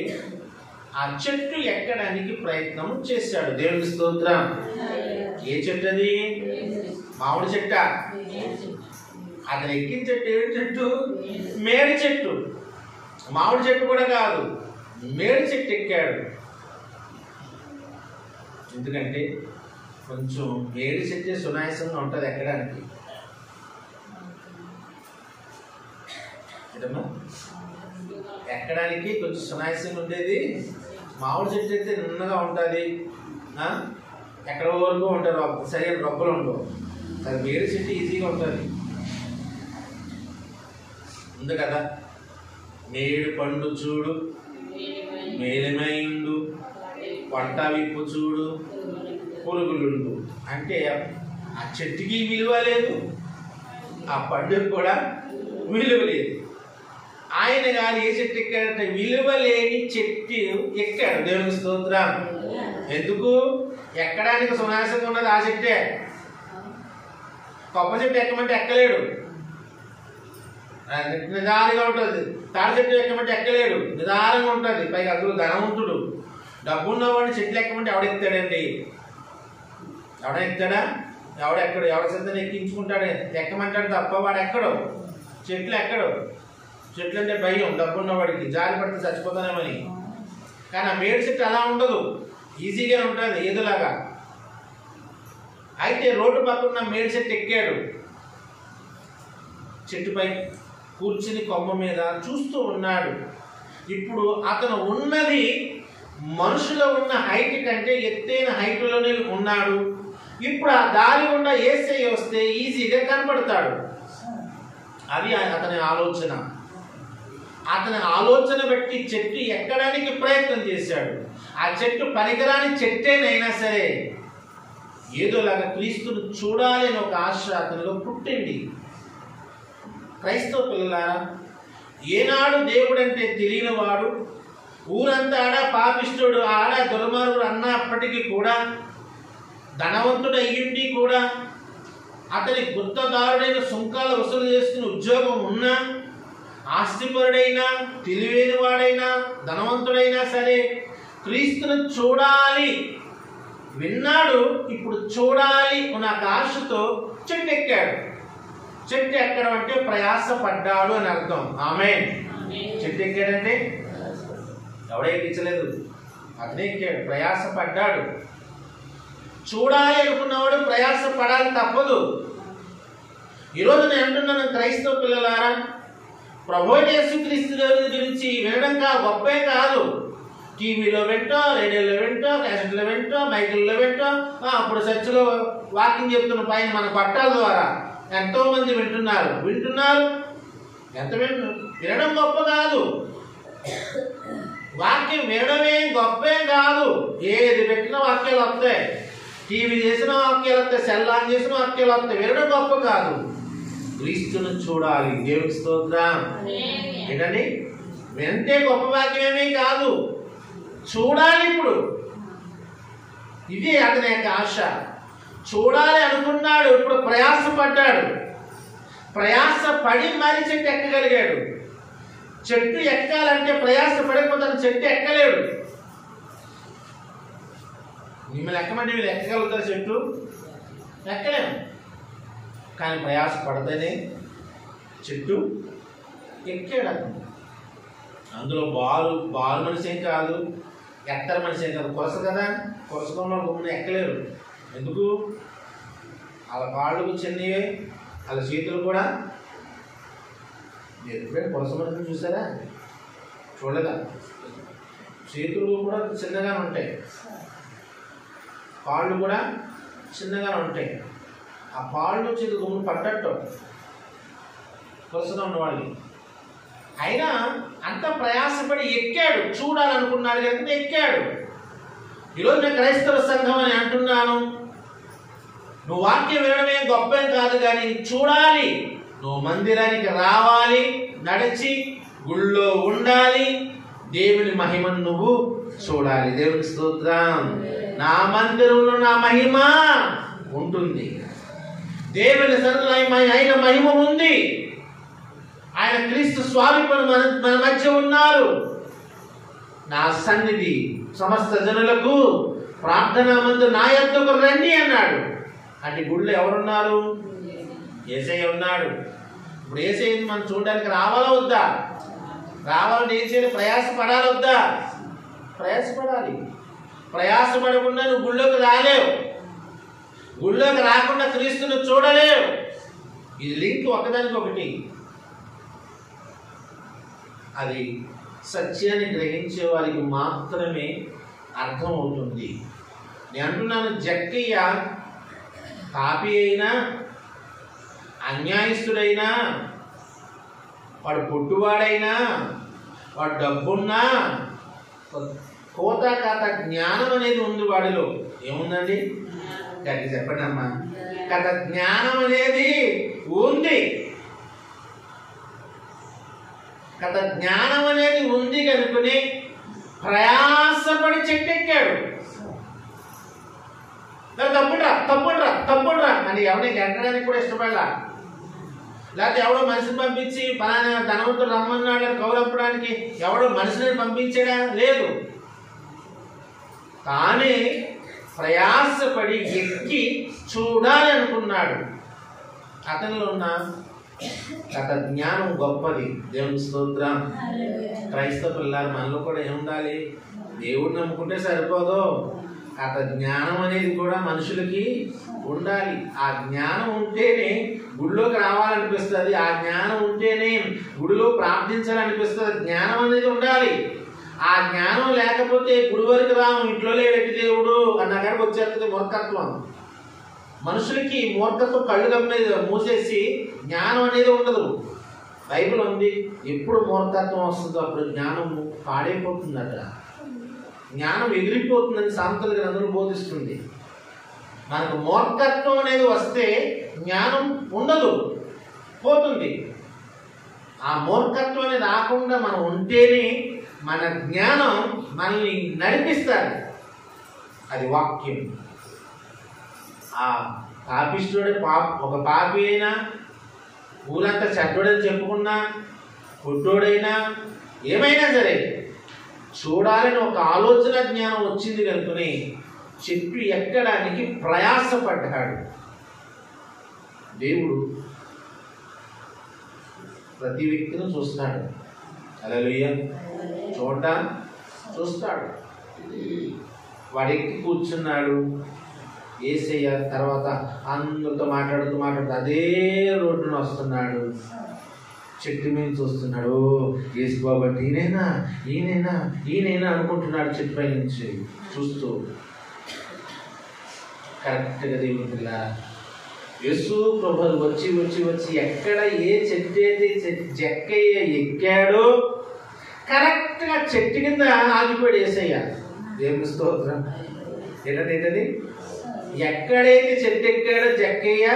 ఆ చెట్టు ఎక్కడానికి ప్రయత్నం చేశాడు. దేవునికి స్తోత్రం. ఏ చెట్టు అది? మామిడి చెట్ట. అతను ఎక్కిన చెట్టు ఏడు చెట్టు? మేడి చెట్టు. మామిడి చెట్టు కూడా కాదు, మేడి చెట్టు ఎక్కాడు. ఎందుకంటే కొంచెం మేడి చెట్టు సునాయాసంగా ఉంటుంది ఎక్కడానికి. ఎక్కడానికి కొంచెం సునాయాసంగా ఉండేది. మామిడి చెట్టు అయితే నిన్నగా ఉంటుంది, ఎక్కడ వరకు ఉంటారు, సరైన రొబ్బలు ఉండవు. అది మేడి చెట్టు ఈజీగా ఉంటుంది. ఉంది కదా, మేడు పండు చూడు మేలిమైండు, పంట విప్పు చూడు పురుగులుండు. అంటే ఆ చెట్టుకి విలువ లేదు, ఆ పండుగ కూడా విలువ లేదు. ఆయన గారు ఏ చెట్టు ఎక్కాడంటే విలువ లేని చెట్టు ఎక్కాడు. దేవునికి స్తోత్రం. ఎందుకు? ఎక్కడానికి సునాయాసంగా ఉన్నది ఆ చెట్టే. కొబ్బరి చెట్టు ఎక్కమంటే ఎక్కలేడు, నిదానంగా ఉంటుంది. తాడి చెట్టు ఎక్కమంటే ఎక్కలేడు, నిదానంగా ఉంటుంది. పైగా అందులో ధనవంతుడు, డబ్బున్నవాడిని చెట్లు ఎక్కమంటే ఎవడెక్తాడండి? ఎవడెక్తాడా? ఎవడెక్కడు? ఎవడ చెత్తని ఎక్కించుకుంటాడు, ఎక్కమంటాడు తప్ప వాడు ఎక్కడు. చెట్లు ఎక్కడు. చెట్లు అంటే భయం డబ్బున్నవాడికి, జారి పడితే చచ్చిపోతానేమని. కానీ ఆ మేడి చెట్టు అలా ఉండదు, ఈజీగా ఉంటుంది ఏదులాగా. అయితే రోడ్డు పక్కన మేడి చెట్టు ఎక్కాడు. చెట్టుపై కూర్చుని కొమ్మ మీద చూస్తూ ఉన్నాడు. ఇప్పుడు అతను ఉన్నది మనుషులో ఉన్న హైట్ కంటే ఎత్తైన హైట్లోనే ఉన్నాడు. ఇప్పుడు ఆ దారి గుండా ఏసై వస్తే ఈజీగా కనపడతాడు. అది అతని ఆలోచన. అతని ఆలోచన బట్టి చెట్టు ఎక్కడానికి ప్రయత్నం చేశాడు. ఆ చెట్టు పనికిరాని చెట్టేనైనా సరే ఏదోలాగా క్రీస్తును చూడాలి అని ఒక ఆశ అతనిలో పుట్టింది. క్రైస్తవ పిల్లలారా, ఏనాడు దేవుడంటే తెలియని వాడు, ఊరంతా ఆడ పాపిష్టుడు, ఆడ దుర్మార్గుడు అన్నప్పటికీ కూడా, ధనవంతుడు అయ్యింది కూడా, అతని గుత్తదారుడైన సుంకాలు వసూలు చేసుకుని ఉద్యోగం ఉన్నా, ఆస్తిపరుడైనా, తెలివైన వాడైనా, ధనవంతుడైనా సరే క్రీస్తును చూడాలి విన్నాడు. ఇప్పుడు చూడాలి నాకు ఆశతో చెట్టు ఎక్కాడు. చెట్టు ఎక్కడం అంటే ప్రయాసపడ్డాడు అని అర్థం. ఆమేన్. చెట్టు ఎక్కాడంటే ఎవడే ఎక్కించలేదు, అతనే ఎక్కాడు. ప్రయాసపడ్డాడు. చూడాలి అనుకున్నవాడు ప్రయాసపడాలి, తప్పదు. ఈరోజు నేను అంటున్నాను, క్రైస్తవ పిల్లలారా, ప్రభువైన యేసుక్రీస్తు గురించి వినడం గొప్పే కాదు. టీవీలో వింటో, రేడియోలో వింటో, క్యాసెట్లో వింటో, మైకుల్లో వింటో, అప్పుడు చర్చిలో వాకింగ్ చెప్తున్న పైన మన పట్టాల ద్వారా ఎంతో మంది వింటున్నారు. ఎంత వినడం గొప్ప కాదు, వాక్యం వినడమే గొప్పే కాదు. ఏది పెట్టినా వాక్యాలు వస్తాయి. టీవీ చేసిన వాక్యాలు వస్తాయి, సెల్ ఆన్ చేసిన వాక్యాలు వస్తాయి. వినడం గొప్ప కాదు, క్రీస్తును చూడాలి. దేవునికి స్తోత్రం. ఏంటండి, వింటే గొప్ప వాక్యమేమీ కాదు, చూడాలి. ఇప్పుడు ఇది అతని యొక్క ఆశ. చూడాలి అనుకున్నాడు, ఇప్పుడు ప్రయాసపడ్డాడు. ప్రయాసపడి మరి చెట్టు ఎక్కగలిగాడు. చెట్టు ఎక్కాలంటే ప్రయాసపడకపోతే చెట్టు ఎక్కలేడు. మిమ్మల్ని ఎక్కమంటే మీరు ఎక్కగలుగుతారు, చెట్టు ఎక్కలేము. కానీ ప్రయాసపడితేనే చెట్టు ఎక్కాడు. అందులో బాలు మనిషి ఏం కాదు, ఎత్తర మనిషి ఏం కాదు, కొరస కదా. కొరసకంలో గుమ్మని ఎక్కలేరు. ఎందుకు? వాళ్ళ కాళ్ళకు చిన్నవే, వాళ్ళ చేతులు కూడా. మీరు ఎప్పుడైనా కొరస మనిషిని చూసారా? చూడలేదా? చేతులు కూడా చిన్నగానే ఉంటాయి, కాళ్ళు కూడా చిన్నగానే ఉంటాయి. ఆ కాళ్ళు చేతులు గుమ్మని పట్టట్టు కొరసగా ఉన్నవాళ్ళని. అయినా అంత ప్రయాసపడి ఎక్కాడు, చూడాలనుకున్నాడు కనుక ఎక్కాడు. ఈరోజు నేను క్రైస్తవ సంఘం అని అంటున్నాను. నువ్వు వాక్యం వినడమే గొప్పేం కాదు, కానీ చూడాలి. నువ్వు మందిరానికి రావాలి, నడిచి గుళ్ళో ఉండాలి, దేవుని మహిమను నువ్వు చూడాలి. దేవుని స్తోత్రం. నా మందిరంలో నా మహిమ ఉంటుంది. దేవుని సన్నిధిలో ఆయన మహిమ ఉంది. ఆయన క్రీస్తు స్వామిపడు మన మధ్య ఉన్నారు. నా సన్నిధి సమస్త జనులకు ప్రార్థనా మందిరం నా యొద్దకు రండి అన్నాడు. అంటే గుళ్ళో ఎవరున్నారు? యేసయ్య ఉన్నాడు. ఇప్పుడు యేసయ్యని మనం చూడడానికి రావాలా వద్దా? రావాలని ఏం చేయాలి? ప్రయాసపడాలి వద్దా? ప్రయాసపడాలి. ప్రయాసపడకుండా నువ్వు గుళ్ళోకి రాలేవు. గుళ్ళోకి రాకుండా క్రీస్తును చూడలేవు. ఇది లింక్ ఒకదానికి ఒకటి. అది సత్యాన్ని గ్రహించే వారికి మాత్రమే అర్థం అవుతుంది. నేను అంటున్నాను, జక్కయ్య పాపి అయినా, అన్యాయస్తుడైనా, వాడు పొట్టువాడైనా, వాడు డబ్బున్నా, కోత కథ జ్ఞానం అనేది ఉంది వాడిలో. ఏముందండి? గట్టి చెప్పండి అమ్మా. కథ జ్ఞానం అనేది ఉంది. కథ జ్ఞానం అనేది ఉంది కనుకొని ప్రయాసపడి చెట్టెక్కాడు. తప్పుడురా అని ఎవరిని గెట్టడానికి కూడా ఇష్టపడలా. లేకపోతే ఎవడో మనిషిని పంపించి పలానా ధనవంతుడు రమ్మన్నాడు కౌరప్పడానికి ఎవడో మనిషిని పంపించడా? లేదు. కానీ ప్రయాసపడి ఎక్కి చూడాలి అనుకున్నాడు. అతనిలో ఉన్న కథ జ్ఞానం గొప్పది. దేవుని స్తోత్రం. క్రైస్తవ పిల్లలు మనలో కూడా ఏముండాలి? దేవుడిని నమ్ముకుంటే సరిపోదు, కథ జ్ఞానం అనేది కూడా మనుషులకి ఉండాలి. ఆ జ్ఞానం ఉంటేనే గుడిలోకి రావాలనిపిస్తుంది. ఆ జ్ఞానం ఉంటేనే గుడిలో ప్రార్థించాలనిపిస్తుంది. జ్ఞానం అనేది ఉండాలి. ఆ జ్ఞానం లేకపోతే గుడి వరకు రాము, ఇంట్లో లేడటి దేవుడు అన్న కాడికి వచ్చేస్తుంది మూర్ఖత్వం. మనుషులకి మూర్ఖత్వం కళ్ళు కమ్మేది మూసేసి జ్ఞానం అనేది ఉండదు. బైబిల్ ఉంది, ఎప్పుడు మూర్ఖత్వం వస్తుందో అప్పుడు జ్ఞానం పాడైపోతుందట. జ్ఞానం ఎగిరిపోతుందని సామెతల గ్రంథం బోధిస్తుంది. మనకు మూర్ఖత్వం అనేది వస్తే జ్ఞానం ఉండదు, పోతుంది. ఆ మూర్ఖత్వం అనేది రాకుండా మనం ఉంటేనే మన జ్ఞానం మనల్ని నడిపిస్తారు. అది వాక్యం. ఆ పాపిష్టుడే ఒక పాపి అయినా, ఊరంతా చెడ్డోడని చెప్పుకున్నా, పుట్టోడైనా, ఏమైనా సరే చూడాలని ఒక ఆలోచన జ్ఞానం వచ్చింది కనుకొని చెట్టు ఎక్కడానికి ప్రయాసపడ్డాడు. దేవుడు ప్రతి వ్యక్తిని చూస్తాడు. హల్లెలూయా. చూస్తాడు. వాడెక్కి కూర్చున్నాడు. యేసయ్య తర్వాత అందరితో మాట్లాడుతూ అదే రోడ్డున వస్తున్నాడు. చెట్టు మీద చూస్తున్నాడు. యేసు బాబు అంటే ఈయనేనా అనుకుంటున్నాడు. చెట్టు పై నుంచి చూస్తూ కరెక్ట్గా దేవుని యేసు ప్రభువు వచ్చి ఎక్కడ ఏ చెట్టు అయితే జక్కయ్య ఎక్కాడో కరెక్ట్గా చెట్టు కింద ఆగిపోయాడు యేసయ్య. దేవుని స్తోత్రం. ఏంటది ఎక్కడైతే చెట్టు ఎక్కాడో జక్కయ్య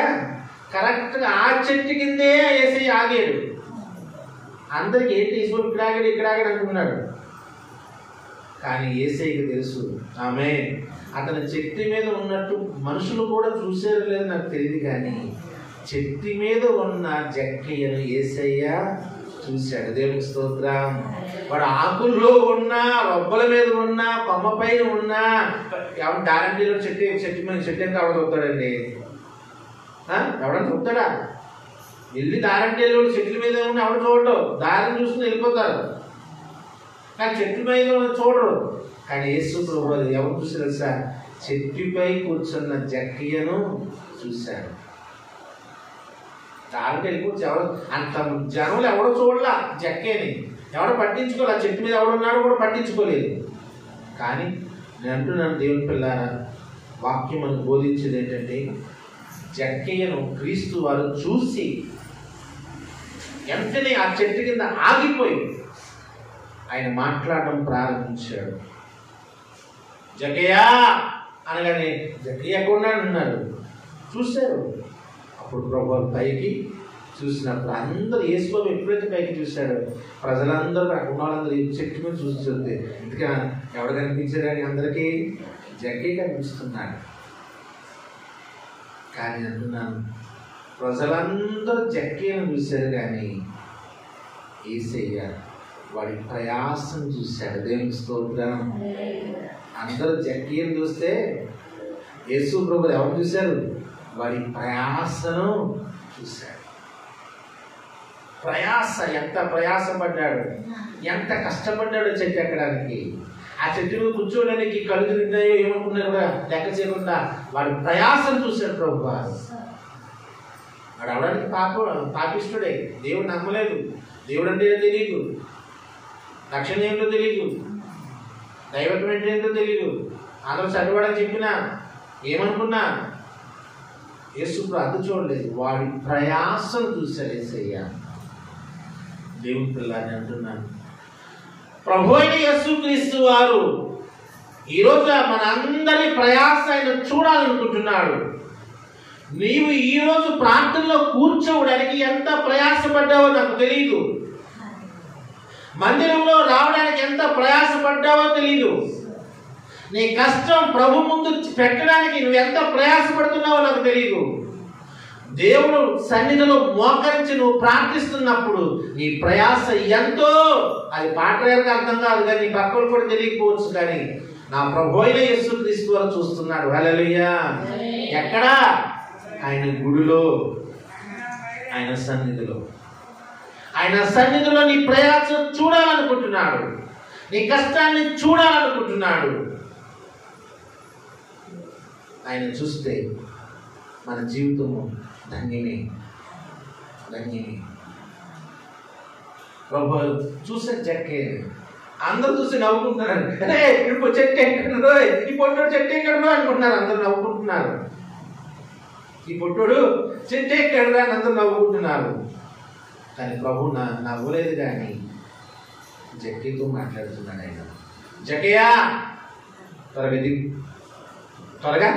కరెక్ట్గా ఆ చెట్టు కిందే యేసయ్య ఆగాడు. అందరికి ఏంటి ఈశ్వరుడు ఇక్కడ ఆగాడు అనుకున్నాడు. కానీ యేసయ్యకి తెలుసు ఆమె అతను చెట్టు మీద ఉన్నట్టు మనుషులు కూడా చూసారు లేదు నాకు తెలియదు, కానీ చెట్టు మీద ఉన్న జక్కయ్యను యేసయ్య చూశాడు. దేవునికి స్తోత్రం. వాడు ఆకుల్లో ఉన్నా, రొబ్బల మీద ఉన్నా, కొమ్మ పైన ఉన్నా, ఎవరు దారంటీలో చెట్టు ఎంత ఎవడ చూస్తాడండి? ఎవడని చూస్తాడా? వెళ్ళి దారంటీలో చెట్ల మీద ఉన్న ఎవడు చూడడు, దారిని చూసుకుని వెళ్ళిపోతారు, కానీ చెట్ల మీద చూడరు. కానీ యేసు ప్రభువు ఎవరు చూసి తెలుసా? చెట్టుపై కూర్చున్న జక్కయ్యను చూశాడు. దారికి వెళ్ళిపోవచ్చు. ఎవరు అంత జనంలో ఎవడో చూడలా జక్కయ్యని, ఎవడో పట్టించుకోలే. చెట్టు మీద ఎవడున్నాడో కూడా పట్టించుకోలేదు. కానీ నేను అంటున్నాను దేవుని పిల్లారా, వాక్యం మనకు బోధించేది ఏంటంటే జక్కయ్యను క్రీస్తు వారు చూసి వెంటనే ఆ చెట్టు కింద ఆగిపోయి ఆయన మాట్లాడడం ప్రారంభించాడు. జక్కయ్య అనగానే జక్కయ్య కూడా అన్నారు. చూశారు. అప్పుడు ప్రభువు పైకి చూసినప్పుడు అందరూ యేసుబాబు ఎప్పుడైతే పైకి చూశాడో ప్రజలందరూ అక్కడ ఉన్న వాళ్ళందరూ చెట్టు మీద చూస్తుంది. ఇందుకే ఎవడు కనిపించాడని అందరికీ జక్కయ్య కనిపిస్తున్నాడు. కానీ అంటున్నాను, ప్రజలందరూ జక్కయ్యను చూశారు, కానీ యేసయ్య వాడి ప్రయాసం చూశాడు. దేవునికి స్తోత్రం. అందరూ జక్కయ్యను చూస్తే యేసు ప్రభువు ఎవరు చూశారు? వాడి ప్రయాసను చూశాడు. ప్రయాస, ఎంత ప్రయాసపడ్డాడు, ఎంత కష్టపడ్డాడు చెట్టు ఎక్కడానికి. ఆ చెట్టు మీద కూర్చోడానికి కళ్ళు తిరిగినాయో ఏమనుకున్నా కూడా లెక్క చేయకుండా వాడి ప్రయాసం చూశాడు ప్రభు. వాడు అవడానికి పాపిష్టుడే, దేవుడు నమ్మలేదు, దేవుడు అంటే ఏంటో తెలియదు, రక్షణ ఏంటో తెలియదు, దైవత్వం ఏంటో తెలియదు. అందరూ చదివాడని చెప్పినా ఏమనుకున్నా యేసు అది చూడలేదు, వాడి ప్రయాసం చూశాడు యేసయ్య. దేవుని పిల్లని అంటున్నాను, ప్రభు అయిన యేసుక్రీస్తు వారు ఈరోజు మనందరి ప్రయాస ఆయన చూడాలనుకుంటున్నాడు. నీవు ఈరోజు ప్రార్థనలో కూర్చోవడానికి ఎంత ప్రయాసపడ్డావో నాకు తెలియదు, మందిరంలో రావడానికి ఎంత ప్రయాసపడ్డావో తెలియదు, నీ కష్టం ప్రభు ముందు పెట్టడానికి నువ్వు ఎంత ప్రయాసపడుతున్నావో నాకు తెలియదు. దేవుడు సన్నిధిలో మోకరించి నువ్వు ప్రార్థిస్తున్నప్పుడు నీ ప్రయాస ఎంతో, అది పాటలకు అర్థం కాదు, కానీ నీ పక్కలు కూడా తెలియకపోవచ్చు, కానీ నా ప్రభు అయిన యేసుక్రీస్తు వారు చూస్తున్నాడు. హల్లెలూయా. ఎక్కడ? ఆయన గుడిలో, ఆయన సన్నిధిలో. ఆయన సన్నిధిలో నీ ప్రయాస చూడాలనుకుంటున్నాడు, నీ కష్టాన్ని చూడాలనుకుంటున్నాడు. ఆయన చూస్తే మన జీవితము ధన్యమే, ధన్యమే. ప్రభు చూసే చెక్కే అందరూ చూసి నవ్వుకుంటున్నారు. అరే ఇప్పుడు చెట్టు ఎక్కడో, ఈ పొట్టోడు చెట్టు ఎక్కడో అనుకుంటున్నారు, అందరూ నవ్వుకుంటున్నారు. ఈ పొట్టోడు చెట్టు ఎక్కడరా అని అందరూ నవ్వుకుంటున్నారు. కానీ ప్రభు నవ్వలేదు, కానీ జక్కయ్యతో మాట్లాడుతున్నాడు. ఆయన జక్కయ్య త్వరగా దిగు, త్వరగా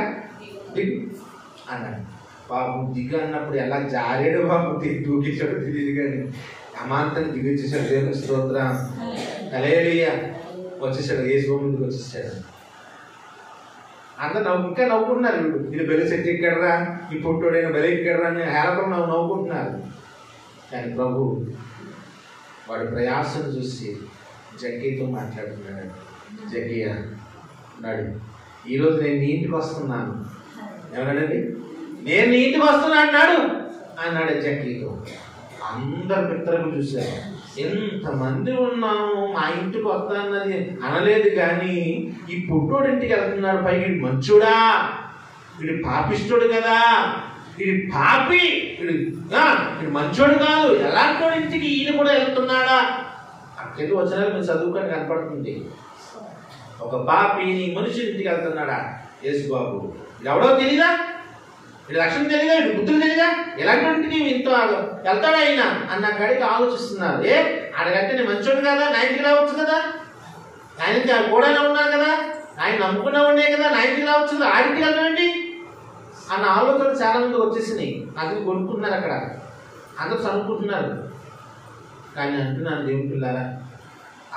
దిగు అన్నాడు. బాబు దిగు అన్నప్పుడు ఎలా జారేడు బాబు, దూకించాడు తెలియదు, కానీ అమాంతం దిగొచ్చేసాడు. దేవుని స్తోత్రం. హల్లెలూయా. వచ్చేసాడు, యేసు ముందుకు వచ్చేసాడు. అందరు ఇంకా నవ్వుకుంటున్నారు. ఇది బెలి చెట్టు ఎక్కడరా, ఈ పుట్టోడైన బెలి ఎక్కడరా అని హేళన నవ్వుకుంటున్నారు. కానీ ప్రభు వాడి ప్రయాసం చూసి జక్కయ్యతో మాట్లాడుతున్నాడు. జక్కయ్య అన్నాడు, ఈరోజు నేను నీ ఇంటికి వస్తున్నాను. ఎవరన్నాడండి? నేను నీ ఇంటికి వస్తున్నా అన్నాడు జక్కయ్యతో. అందరు మిత్రులు చూశారు. ఎంతమంది ఉన్నాము, మా ఇంటికి వస్తానన్నది అనలేదు, కానీ ఈ పుట్టోడు ఇంటికి వెళ్తున్నాడు. పైకి మంచుడా, వీడు పాపిష్టోడు కదా, వీడి పాపి, వీడు మంచోడు కాదు, ఎలాంటి ఇంటికి ఈయన కూడా వెళ్తున్నాడా? అక్కడికి వచ్చినారు మీరు చదువుకొని కనపడుతుంది. ఒక పాపి నీ మనిషి ఇంటికి వెళ్తున్నాడా? యేసుబాబు ఎవడో తెలీదా, వీడి లక్షణం తెలీదా, వీడి బుద్ధులు తెలీదా, ఎలాంటి ఇంటికి ఇంత వెళ్తాడా ఆయన అన్న కాడికి ఆలోచిస్తున్నారు. అడగంటే నేను మంచోడు కదా, నా ఇంటికి రావచ్చు కదా, ఆయన కూడా ఉన్నాను కదా, ఆయన నమ్ముకున్నా ఉండే కదా, నా ఇంటికి రావచ్చు కదా, ఆడింటికి వెళ్తామండి అన్న ఆలోచనలు చాలా మంది వచ్చేసినాయి. అది కొనుక్కున్నారు, అక్కడ అందరూ చదువుకుంటున్నారు. కానీ అంటున్నాను దేవుని పిల్లారా,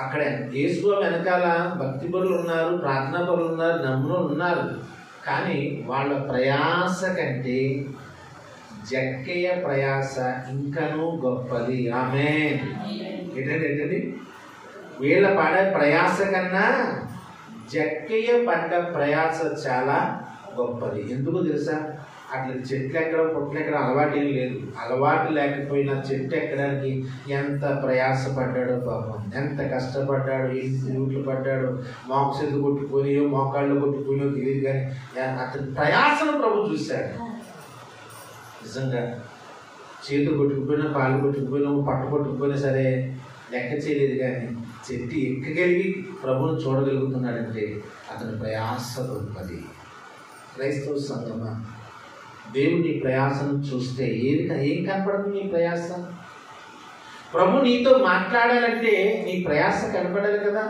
అక్కడ యేసు వెనకాల భక్తి పరులు ఉన్నారు, ప్రార్థనా పరులు ఉన్నారు, నమ్ములు ఉన్నారు. కానీ వాళ్ళ ప్రయాస కంటే జక్కయ్య ప్రయాస ఇంకనూ గొప్పది. ఆమేన్. ఏంటండి వీళ్ళ పడే ప్రయాస కన్నా జక్కయ్య పడ్డ ప్రయాస చాలా గొప్పది. ఎందుకు తెలుసా? అట్లా చెట్లు ఎక్కడం పుట్లు ఎక్కడం అలవాటు ఏం లేదు. అలవాటు లేకపోయినా చెట్టు ఎక్కడానికి ఎంత ప్రయాసపడ్డాడో పాపం, ఎంత కష్టపడ్డాడు, ఎన్ని తిరుగుట్లు పడ్డాడు, మోక్షలు కొట్టుకుని మోకాళ్ళు కొట్టుకుని తెలియదు. కానీ అతని ప్రయాసను ప్రభు చూశాడు. నిజంగా చేతులు కొట్టుకుపోయినా, కాళ్ళు కొట్టుకుపోయినా, పట్టు కొట్టుకుపోయినా సరే లెక్క చేయలేదు. కానీ చెట్టు ఎక్కగలిగి ప్రభువును చూడగలుగుతున్నాడంటే అతని ప్రయాస గొప్పది. క్రైస్తవ సంగమా, దేవుని ప్రయాసను చూస్తే ఏం కనపడుతుంది? నీ ప్రయాస ప్రభు నీతో మాట్లాడాలంటే నీ ప్రయాస కనపడాలి కదా.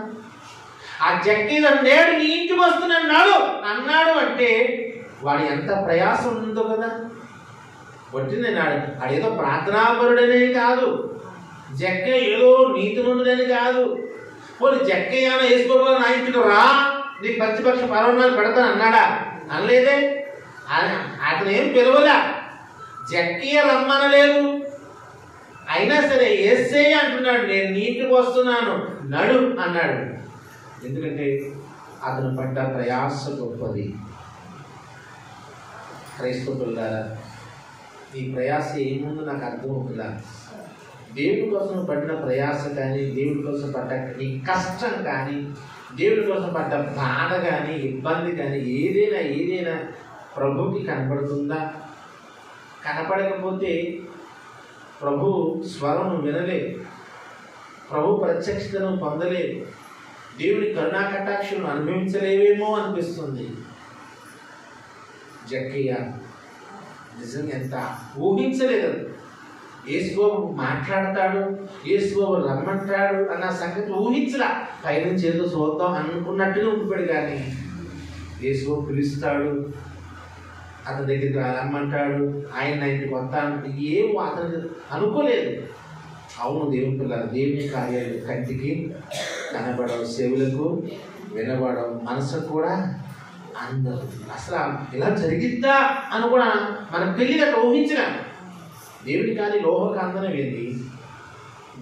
ఆ జక్కయ్య నేడు నీ ఇంటికి వస్తున్నాడు అన్నాడు అంటే వాడి ఎంత ప్రయాస ఉందో కదా. వచ్చిందన్నాడు ఆడేదో ప్రార్థనాపరుడనే కాదు, జక్కయ్య ఏదో నీతి నుండిదని కాదు. పోనీ జక్కయ్య యేసుబాబు నా ఇంటికి రా, నీ పచ్చిపక్ష పర్వణాలు పెడతాను అన్నాడా? అనలేదే. అతను ఏం పిలవలా, జక్కయ్య రమ్మనలేదు. అయినా సరే యేసయ్య అంటున్నాడు నేను నీటికి వస్తున్నాను నడు అన్నాడు. ఎందుకంటే అతను పడ్డ ప్రయాస గొప్పది. క్రైస్తవ పిల్లారా, ఈ ప్రయాస ఏముందో నాకు అర్థం అవుతుందా? దేవుడి కోసం పడిన ప్రయాస కానీ, దేవుడి కోసం పడ్డ నీ కష్టం కానీ, దేవుడి కోసం పడ్డ బాధ కానీ, ఇబ్బంది కానీ ఏదైనా ప్రభుకి కనపడుతుందా? కనపడకపోతే ప్రభు స్వరం వినలే, ప్రభు ప్రత్యక్షతను పొందలే, దేవుని కరుణా కటాక్షను అనుభవించలేవేమో అనిపిస్తుంది. జక్కయ్య నిజంగా ఎంత ఊహించలేదు. యేసుబాబు మాట్లాడతాడు, యేసుబాబు రమ్మంటాడు అన్న సంగతి ఊహించలా. పైనుంచి ఏదో చూద్దాం అనుకున్నట్టుగా ఉండిపోయాడు. కానీ యేసుబాబు పిలుస్తాడు, అతని దగ్గరికి రమ్మంటాడు, ఆయన ఇంటికి వస్తాను, ఏం అతను అనుకోలేదు. అవును దేవుని పిల్లలు, దేవుని కార్యాలు కంటికి కనబడవు, చెవులకు వినబడవు, మనసు కూడా అందరు. అసలు ఇలా జరిగిద్దా అని కూడా మనకు తెలియదు, అక్కడ ఊహించగా. దేవుని కార్యాలు ఊహకు అందనం ఏంటి?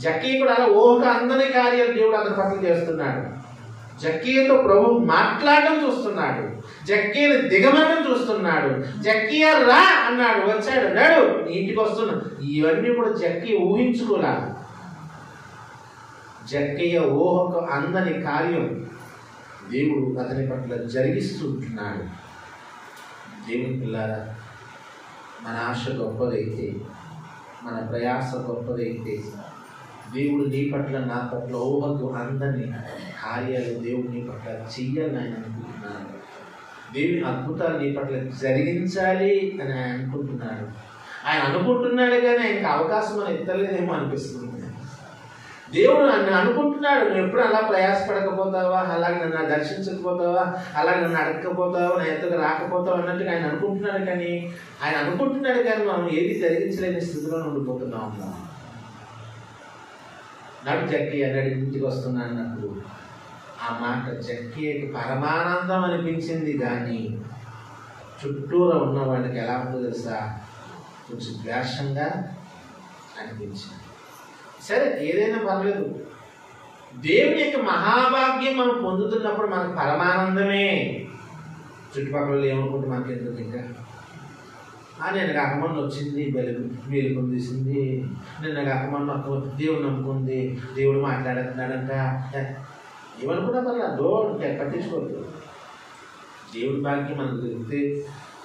జక్కయ్య కూడా అలా ఊహకు అందని కార్యాలు దేవుడు అతని పట్ల చేస్తున్నాడు. జక్కయ్యతో ప్రభు మాట్లాడడం చూస్తున్నాడు, జక్కయ్యను దిగమనం చూస్తున్నాడు. జక్కయ్య రా అన్నాడు, వచ్చాడు, నాడు నీ ఇంటికి వస్తున్నాడు. ఇవన్నీ కూడా జక్కయ్య ఊహించుకోలే. జక్కయ్య ఊహకు అందని కార్యం దేవుడు అతని పట్ల జరిగిస్తుంటున్నాడు. దేవుని పిల్లారా, మన ఆశ గొప్పదైతే, మన ప్రయాస గొప్పదైతే, దేవుడు నీ పట్ల నా పట్ల ఊహకు అందని కార్యాలు దేవుడు నీ పట్ల చెయ్యాలని ఆయన అనుకుంటున్నాడు. దేవుని అద్భుతాలు నీ పట్ల జరిగించాలి అని ఆయన అనుకుంటున్నాడు. ఆయన అనుకుంటున్నాడు కానీ ఆయనకు అవకాశం అని ఎత్తలేదేమో అనిపిస్తుంది. దేవుడు నన్ను అనుకుంటున్నాడు, నువ్వు ఎప్పుడు అలా ప్రయాసపడకపోతావా, అలాగే నన్ను దర్శించకపోతావా, అలాగే నన్ను అడగకపోతావా, నా ఎత్తుకు రాకపోతావా అన్నట్టుగా ఆయన అనుకుంటున్నాడు. కానీ ఆయన అనుకుంటున్నాడు కానీ మనం ఏది జరిగించలేని స్థితిలో ఉండిపోతున్నాం. నడు జక్కయ్య నడి ఇంటికి వస్తున్నా అన్నప్పుడు ఆ మాట జక్కయ్యకి పరమానందం అనిపించింది. కానీ చుట్టూరా ఉన్న వాళ్ళకి ఎలా ఉందో తెలుసా, కొంచెం ద్వేషంగా అనిపించింది. సరే ఏదైనా పర్లేదు, దేవుని యొక్క మహాభాగ్యం మనం పొందుతున్నప్పుడు మనకు పరమానందమే. చుట్టుపక్కల ఏమనుకుంటే మనకి ఎందుకు ఇంకా నిన్న కాకమన్న వచ్చింది, మేలు పొందేసింది, నిన్న కాకమన్న దేవుడు నమ్ముకుంది, దేవుడు మాట్లాడుతున్నాడంట, ఏమనుకున్నా పర్లేదు, డోంట్ పట్టించుకోవద్దు. దేవుడి భాగ్యం మనకు దొరికితే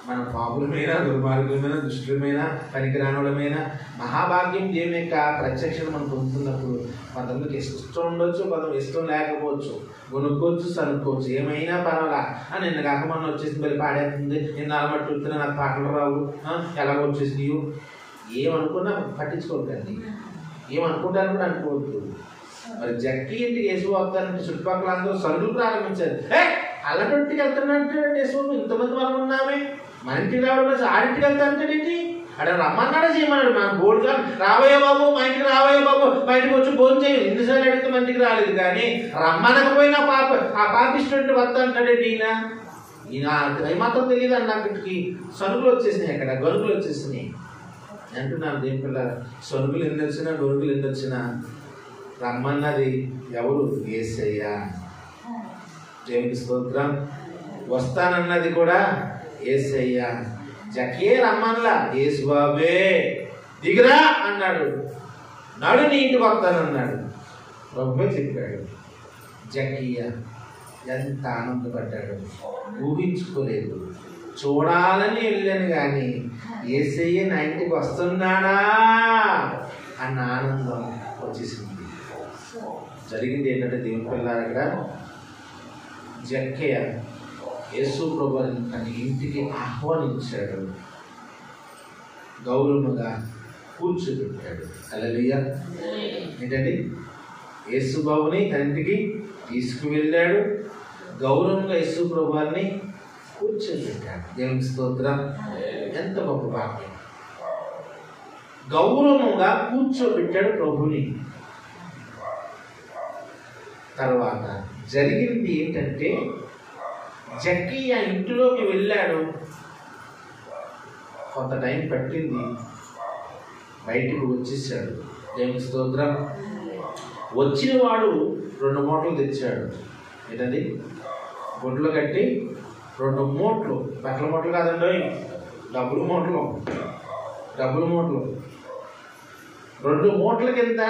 మన పాపులమైనా, దుర్మార్గులమైనా, దుష్టులమైనా, పనికిరానులమైనా మహాభాగ్యం దేవుని యొక్క ప్రత్యక్షత మనం పొందుతున్నప్పుడు కొంతమందికి ఇష్టం ఉండొచ్చు, కొంతమంది ఇష్టం లేకపోవచ్చు, కొనుక్కోవచ్చు, సనుక్కోవచ్చు, ఏమైనా పర్వాలా. నిన్న కాకమన్న వచ్చేసి మరి పాడేస్తుంది, నిన్న అలమట్టు వస్తున్నా నాకు పాటలు రావు, ఎలాగ వచ్చేసి నీవు ఏమనుకున్నా పట్టించుకోవద్దండి. ఏమనుకుంటాను కూడా అనుకోవద్దు. మరి జక్కి ఇంటికి యేసు వస్తానంటే చుట్టుపక్కల అందరూ సరుకులు ప్రారంభించారు. అల్లటొట్టికి వెళ్తున్నట్టు యేసు ఇంతమంది మనం ఉన్నామే, మన ఇంటికి రావడం ఆడింటికి వెళ్తా అంటాడేంటి? అక్కడ రమ్మన్నాడా చేయమన్నాడు? మన బోర్డుగా రాబోయే బాబు మా ఇంటికి రాబోయే బాబు మా ఇంటికి వచ్చి భోజనం చేయి. ఎన్నిసార్లు అడిగితే మా ఇంటికి రాలేదు, కానీ రమ్మనకపోయినా ఆ పాపిస్టూడెంట్ వద్ద అంటాడేంటి ఈయన ఏమాత్రం తెలియదు అన్న. నాటికి సరుకులు వచ్చేసినాయి, అక్కడ గొరుగులు వచ్చేసినాయి అంటున్నాను. దేని పిల్ల సరుకులు ఎన్ని వచ్చినా గొరుగులు ఎన్ని వచ్చినా రమ్మన్నది ఎవరు? యేసయ్య. దేవునికి స్తోత్రం. వస్తానన్నది కూడా యేసయ్య. జక్కే రమ్మన్లా, యేసు బాబే దిగురా అన్నాడు. నాడు నీ ఇంటికి వస్తానన్నాడు. ప్రభువే చెప్పాడు. జక్కయ్య ఎంత ఆనందపడ్డాడు, ఊహించుకోలేదు. చూడాలని వెళ్ళాను కానీ యేసయ్య నా ఇంటికి వస్తున్నాడా అన్న ఆనందం వచ్చేసింది. జరిగింది ఏంటంటే దేవుని పిల్లారు, అక్కడ జక్కయ్య యేసు ప్రభువుని తన ఇంటికి ఆహ్వానించాడు, గౌరవముగా కూర్చోబెట్టాడు. హల్లెలూయా. ఏంటండి? యేసు బాబుని తన ఇంటికి తీసుకువెళ్ళాడు, గౌరవంగా యేసు ప్రభువుని కూర్చోబెట్టాడు. దేవునికి స్తోత్రం. ఎంత గొప్ప వాక్యం! గౌరవంగా కూర్చోబెట్టాడు ప్రభుని. తర్వాత జరిగింది ఏంటంటే, జక్కయ్య ఇంటిలోకి వెళ్ళాడు. కొంత టైం పట్టింది, బయటికి వచ్చేసాడు. దేవునికి స్తోత్రం. వచ్చిన వాడు 2 మూటలు తెచ్చాడు. ఏంటండి? గుడ్లు కట్టి 2 మూటలు, బట్టల మూటలు కాదండి, డబ్బుల మూటలు. 2 మూటల కింద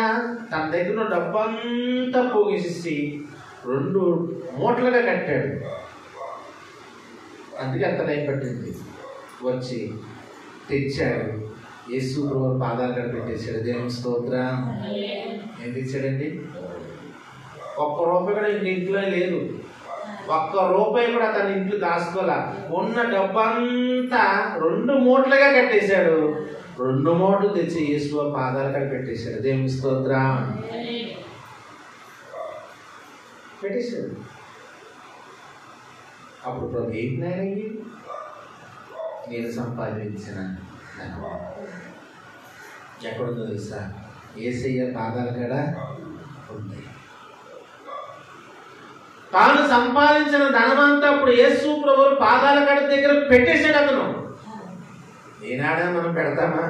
తన దగ్గర డబ్బంతా పోగేసి 2 మూటలుగా కట్టాడు. అందుకే అంత టైం పట్టింది. వచ్చి తెచ్చాడు, యేసు ప్రభువు పాదాల కాడ పెట్టేశాడు. దేవుని స్తోత్రం. ఏం తెచ్చాడండి? ₹1 కూడా ఇంట్లో లేదు. ₹1 కూడా తన ఇంట్లో దాచుకోలే. ఉన్న డబ్బంతా 2 మూటలుగా కట్టేశాడు. 2 మూటలు తెచ్చి యేసు పాదాల కాడ పెట్టేశాడు. దేవుని స్తోత్రం. పెట్టేశాడు. అప్పుడు ప్రభు ఏం నాయనయ్యి? నేను సంపాదించిన ధనం ఎక్కడుందో తెలుసా? యేసయ్య పాదాల కాడ ఉంది. తాను సంపాదించిన ధనమంతా అప్పుడు యేసు ప్రభువు పాదాల కాడ దగ్గర పెట్టేశాడు. అతను ఏనాడా మనం పెడతామా?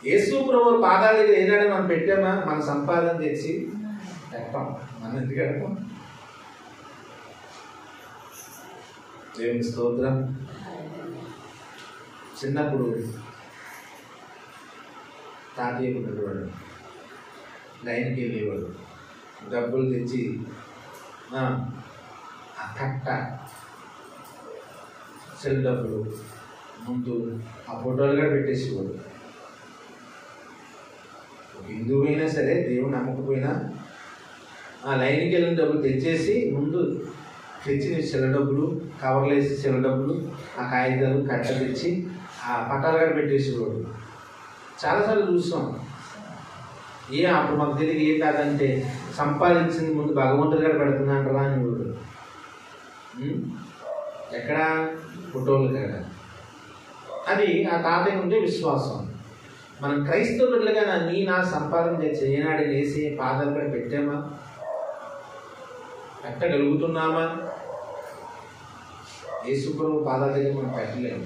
యేసు ప్రభువు పాదాల దగ్గర ఏనాడా మనం పెట్టామా? మన సంపాదన తెచ్చి పెట్టాం. మనం ఎందుకు పెడతాం? దేవుని స్తోత్రం. చిన్నప్పుడు తాతయ్య ఉండేవాడు, లైన్కి వెళ్ళేవాడు, డబ్బులు తెచ్చి ఆ కట్ట సెల్ డబ్బులు ముందు ఆ ఫోటోలుగా పెట్టేసేవాడు. హిందువు అయినా సరే, దేవుడు నమ్మకపోయినా ఆ లైన్కి వెళ్ళిన డబ్బులు తెచ్చేసి ముందు తెచ్చిన సెల డబ్బులు, కవర్లు వేసి సెల డబ్బులు, ఆ కాగితాలు కట్ట తెచ్చి ఆ పట్టాలుగా పెట్టేసేవాడు. చాలాసార్లు చూసాం. అప్పుడు మాకు తెలియదు ఏం కాదంటే, సంపాదించింది ముందు భగవంతుడి గారు పెడుతున్నాంటారా అని వాడు. ఎక్కడ? ఫోటోలు కాడ. అది ఆ తాతయ్య ఉంటే విశ్వాసం. మనం క్రైస్తవులుగా నా సంపాదన తెచ్చి ఏనాడు వేసి పాదాలు కూడా పెట్టామా? పెట్టగలుగుతున్నామా? యేసు ప్రభువు పాదాల దగ్గర మనం పెట్టలేము.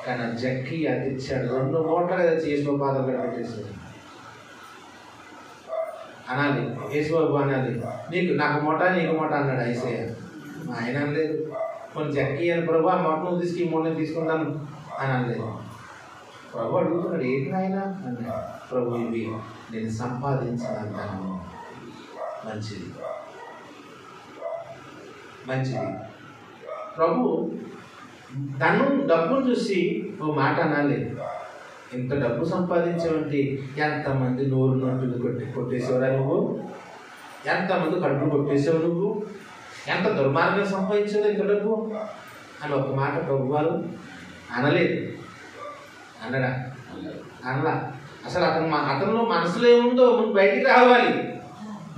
కానీ జక్కయ్య తెచ్చాడు. 2 మూటలుగా తెచ్చి యేసు పాదాలు కూడా పెట్టేసాడు. అనాలి, యేసుబాబు అనాలి, నాకు మూట నీకు మూట అన్నాడు యేసయ్య. ఆయన అనలేదు. కొన్ని జక్కయ్య ప్రభు ఆ మూట నువ్వు తీసుకు, ఈ మూటను తీసుకుంటాను అని అనలేదు. ప్రభు అడుగుతున్నాడు, ఏంటి ఆయన అన్నాడు. ప్రభు ఇవి నేను సంపాదించిన ధనము. మంచిది. ప్రభు డబ్బును చూసి ఓ మాట అనాలి. ఇంత డబ్బు సంపాదించేవంటి ఎంతమంది నోరు నోట్లు కొట్టేసేవరా నువ్వు? ఎంతమంది కడుపులు కొట్టేసావు నువ్వు? ఎంత దుర్మార్గం సంపాదించావు ఇంత డబ్బు అని ఒక మాట ప్రభు వారు అనలేదు. అనడా? అనలా. అసలు అతనిలో మనసులో ఏముందో ముందు బయటికి రావాలి.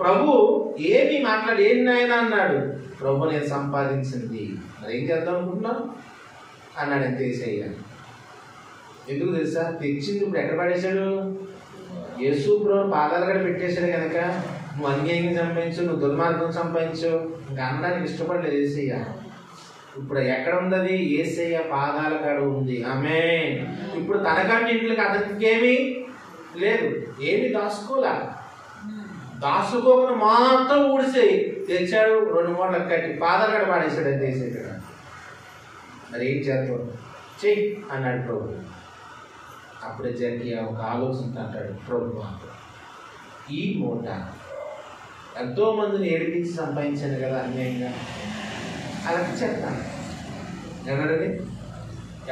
ప్రభు ఏమి మాట్లాడు, ఏం నాయన అన్నాడు. ప్రభు నేను సంపాదించింది, మరి ఏం చేద్దాం అనుకుంటున్నావు అన్నాడు. ఎంత యేసయ్య. ఎందుకు తెలుసా? తెచ్చింది ఇప్పుడు ఎక్కడ పడేశాడు? యేసు ప్రభు పాదాల కాడ పెట్టేశాడు కనుక నువ్వు అన్యాయంగా సంపాదించు, నువ్వు దుర్మార్గం సంపాదించు ఇంకా అనడానికి ఇష్టపడలేదు యేసయ్య. ఇప్పుడు ఎక్కడ ఉంది అది? యేసయ్య పాదాల కాడ ఉంది. ఆమేన్. ఇప్పుడు తనకంటే ఇంట్లోకి అతనికి ఏమీ లేదు, ఏమి దాచుకోలే. దాచుకోకుండా మాత్రం ఊడిసేయి తెచ్చాడు, 2 మూటలకు కట్టి పాదాల కాడ పాడేశాడు. అంతే యేసయ్య. మరి ఏం చేద్దాం, చెయ్యి అన్నాడు ప్రభు. అప్పుడే జరిగి ఒక ఆలోచన అంటాడు ప్రభు, ఈ మూట ఎంతో మందిని ఏడిపించి సంపాదించాను కదా అన్యాయంగా, అలా ఇచ్చేస్తాను. ఏమన్నాడండి?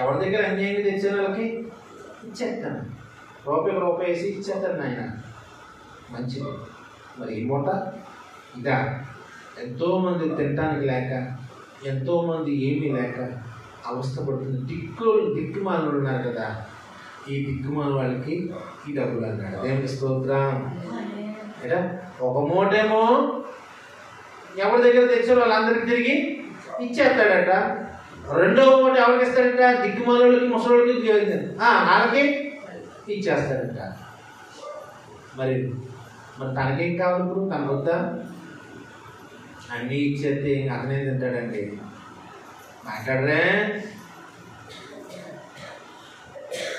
ఎవరి దగ్గర అన్యాయంగా తెచ్చిన వాళ్ళకి ఇచ్చేస్తాను, రూపాయి వేసి ఇచ్చేస్తాను నాయన, మంచిది. మరి ఈ మూట ఇదా? ఎంతోమంది తినటానికి లేక, ఎంతోమంది ఏమీ లేక అవస్థపడుతుంది. దిక్కుమాలను ఉన్నారు కదా, ఈ దిక్కుమాల వాళ్ళకి ఈ డబ్బులు అన్నాడు. దేవునికి స్తోత్రం. ఏటా ఒక మూటేమో ఎవరి దగ్గర తెచ్చారో వాళ్ళందరికీ తిరిగి ఇచ్చేస్తాడట. 2వ మూట ఎవరికి ఇస్తాడట? దిక్కుమాలకి, ముసలికి, వాళ్ళకి ఇచ్చేస్తాడట. మరి తనకేం కావాలి ఇప్పుడు? తన వద్దా అన్నీ ఇచ్చేస్తే అతనే తింటాడండి. మాట్లాడరే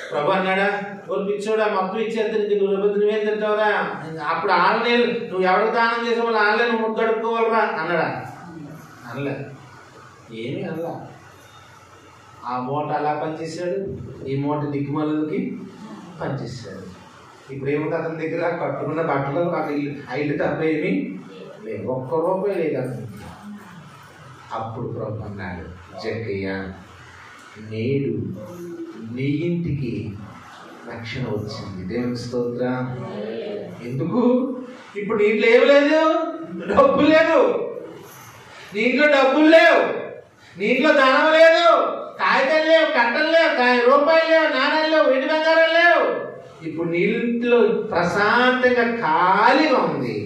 ప్రభు అన్నాడా? ఓ పిచ్చోడా, మొత్తం ఇచ్చేస్తే నువ్వేం తింటావురా? అప్పుడు ఆళ్ళనేళ్ళు నువ్వు ఎవరికి దానం చేసే వాళ్ళు ఆళ్ళే నువ్వు ముద్దడుకోవాలరా అన్నాడా? అనలే, ఏమీ అనలా. ఆ మూట అలా పనిచేశాడు, ఈ మూట దిక్కుమలకి పనిచేశాడు. ఇప్పుడు ఏమిటి అతని దగ్గర? కట్టుకున్న బట్టలు ఐదు తప్ప ఏమీ లేదు, ₹1 లేదు అతనికి. అప్పుడు ప్రభు అన్నాడు, జక్కయ్య, నేడు నీ ఇంటికి రక్షణ వచ్చింది. దేవుని స్తోత్రం. ఎందుకు? ఇప్పుడు నీ ఇంట్లో ఏమి లేదు, డబ్బు లేదు, నీ ఇంట్లో డబ్బులు లేవు, నీ ఇంట్లో ధనం లేదు, కాగితాలు లేవు, కట్టలు లేవు, రూపాయలు లేవు, నాణాలు లేవు, వెండి బంగారం లేవు. ఇప్పుడు నీ ఇంట్లో ప్రశాంతంగా ఖాళీగా ఉంది.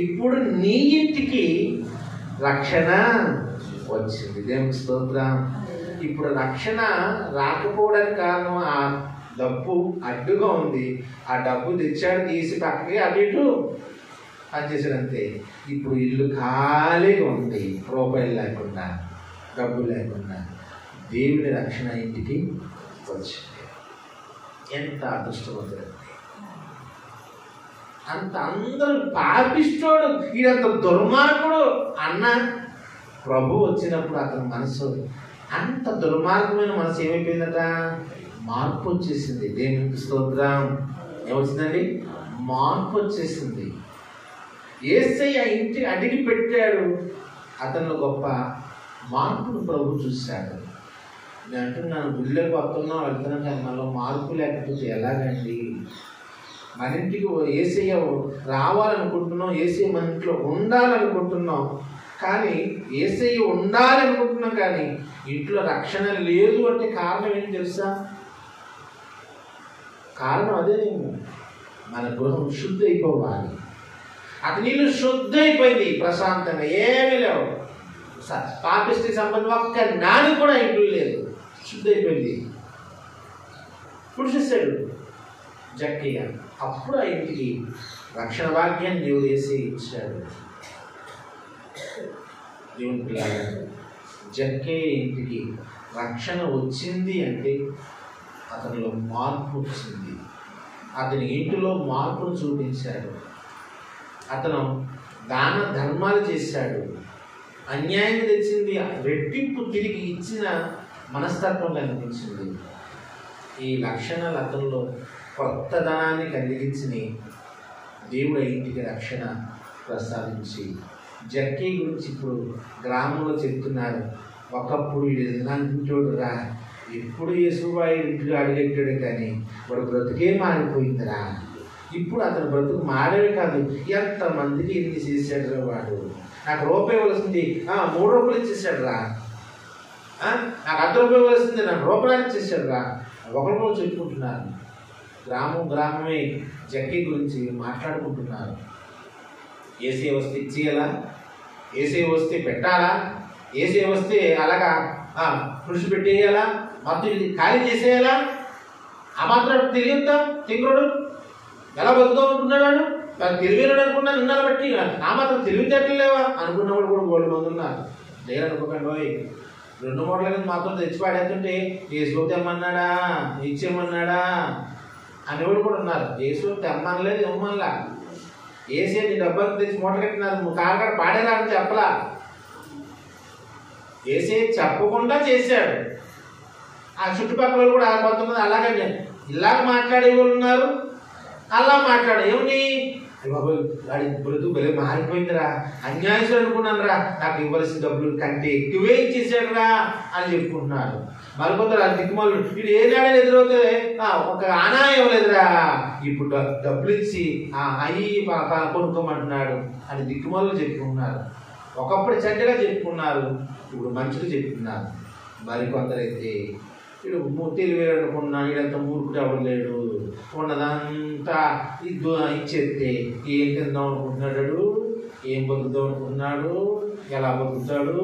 ఇప్పుడు నీ ఇంటికి రక్షణ వచ్చింది. దేవుని స్తోత్రం. ఇప్పుడు రక్షణ రాకపోవడానికి కారణం ఆ డబ్బు అడ్డుగా ఉంది. ఆ డబ్బు తెచ్చాడు, తీసి పక్కకి అటు ఇటు పనిచేసాడు అంతే. ఇప్పుడు ఇల్లు ఖాళీగా ఉంది, రూపాయలు లేకుండా, డబ్బు లేకుండా. దేవుని రక్షణ ఇంటికి వచ్చింది. ఎంత అదృష్టవంతుడు! అంత అందరూ పాపిస్తోడు, ఈడంత దుర్మార్గుడు అన్న ప్రభు వచ్చినప్పుడు అతని మనసు, అంత దుర్మార్గమైన మనసు ఏమైపోయిందట? మార్పు వచ్చేసింది. దేవునికి స్తోత్రం. ఏమొచ్చిందండి? మార్పు వచ్చేసింది. యేసయ్య ఇంటి అడిగి పెట్టాడు, అతను గొప్ప మార్పును ప్రభు చూశాడు. నేను అంటున్నాను, గుళ్ళకి వస్తున్నాం వెళ్తున్నాం కానీ మనలో మార్పు లేకపోతే ఎలాగండి? మన ఇంటికి యేసయ్య రావాలనుకుంటున్నాం, యేసయ్య మన ఇంట్లో ఉండాలనుకుంటున్నాం, కానీ యేసయ్య ఉండాలనుకుంటున్నాం కానీ ఇంట్లో రక్షణ లేదు అంటే కారణం ఏంటి తెలుసా? కారణం అదేనేమో, మన గృహం శుద్ధి అయిపోవాలి. అతని ఇల్లు శుద్ధి అయిపోయింది, ప్రశాంతంగా ఏమీ లేవు, పాపిష్టి సంబంధం ఒక్క నాని కూడా ఇంట్లో లేదు, శుద్ధి అయిపోయింది. ఇప్పుడు చూశాడు జక్కయ్య, అప్పుడు ఆ ఇంటికి రక్షణ భాగ్యాన్ని దేవుడు వేసి ఇచ్చాడు. దేవుని పిల్లలు, జక్కయ్య ఇంటికి రక్షణ వచ్చింది అంటే అతనిలో మార్పు వచ్చింది. అతని ఇంటిలో మార్పును చూపించాడు. అతను దాన ధర్మాలు చేశాడు. అన్యాయం తెచ్చింది రెట్టింపు తిరిగి ఇచ్చిన మనస్తత్వం కనిపించింది. ఈ లక్షణాలు అతనిలో కొత్త ధనాన్ని కలిగించి దేవుడు ఇంటికి రక్షణ ప్రసాదించి, జక్కయ్య గురించి ఇప్పుడు గ్రామంలో చెప్తున్నారు. ఒకప్పుడు ఇలాంటోడు రా, ఎప్పుడు యేసుబాయి ఇంటికి అడిగెట్టాడు కానీ వాడు బ్రతుకే మారిపోయిందిరా. ఇప్పుడు అతను బ్రతుకు మారేవి కాదు, ఎంతమందికి ఎన్ని చేశాడు రా వాడు. నాకు ₹1 వస్తుంది, ₹3 ఇచ్చేసాడు రా. నాకు ₹1 వస్తుంది, నాకు ₹1 ఇచ్చేసాడు రా. ఒకరికొకరు చెప్పుకుంటున్నారు. గ్రామమే జక్కయ్య గురించి మాట్లాడుకుంటున్నారు. యేసయ్య వస్తే ఇచ్చేయాలా? ఏసీ వస్తే పెట్టాలా, ఏసీ వస్తే అలాగా పురుషు పెట్టేయాలా, మొత్తం ఇది ఖాళీ చేసేయాలా? ఆ మాత్రం తెలియద్దా? తింగరుడు ఎలా బతుకుతూ ఉంటున్నాడు, తెలివినాడు అనుకున్నాను నిన్నాను బట్టి ఆ మాత్రం తెలివితేటలు లేవా అనుకున్నవాడు కూడా 3 మంది ఉన్నారు. లేరనుకోకండి. 2 మూటల కింద మాత్రం తెచ్చి పాడేస్తుంటే యేసు తెమ్మన్నాడా, ఇచ్చేమన్నాడా అనేవాడు కూడా ఉన్నారు. యేసు తెమ్మనలేదు, ఇవ్వమనలా. ఏసీ నీ డబ్బాలు తెచ్చి మూట కట్టినారు, కాకడ పాడేరా అని చెప్పలా. ఏసీ చెప్పకుండా చేశాడు. ఆ చుట్టుపక్కల కూడా కొంతమంది అలాగే ఇలాగ మాట్లాడే వాళ్ళు ఉన్నారు, అలా మాట్లాడు ఏమని బాబు వాడి బ్రతుకు భలే మారిపోయిందిరా, అన్యాయం అనుకున్నాను రా, నాకు ఇవ్వాల్సిన డబ్బులు కంటే ఎక్కువే ఇచ్చేసాడు రా అని చెప్పుకుంటున్నారు. మరికొందరు ఆ దిక్కుమాలు వీడు ఏనాడని ఎదురవుతే ఒక ఆనా ఇవ్వలేదురా, ఇప్పుడు డబ్బులు ఇచ్చి అయ్యి కొనుక్కోమంటున్నాడు అని దిక్కుమాలు చెప్పుకుంటున్నారు. ఒకప్పుడు చెడ్డగా చెప్పుకున్నారు, ఇప్పుడు మంచిగా చెప్పుకున్నారు. మరికొందరైతే వీడు తెలివేడు అనుకున్నా, వీడంతా మూర్ఖుడు ఎవడు లేడు, ఉన్నదంతా ఇచ్చేస్తే ఏం తిందాం అనుకుంటున్నాడు, ఏం బతుకుతాం అనుకుంటున్నాడు, ఎలా బతుకుతాడు,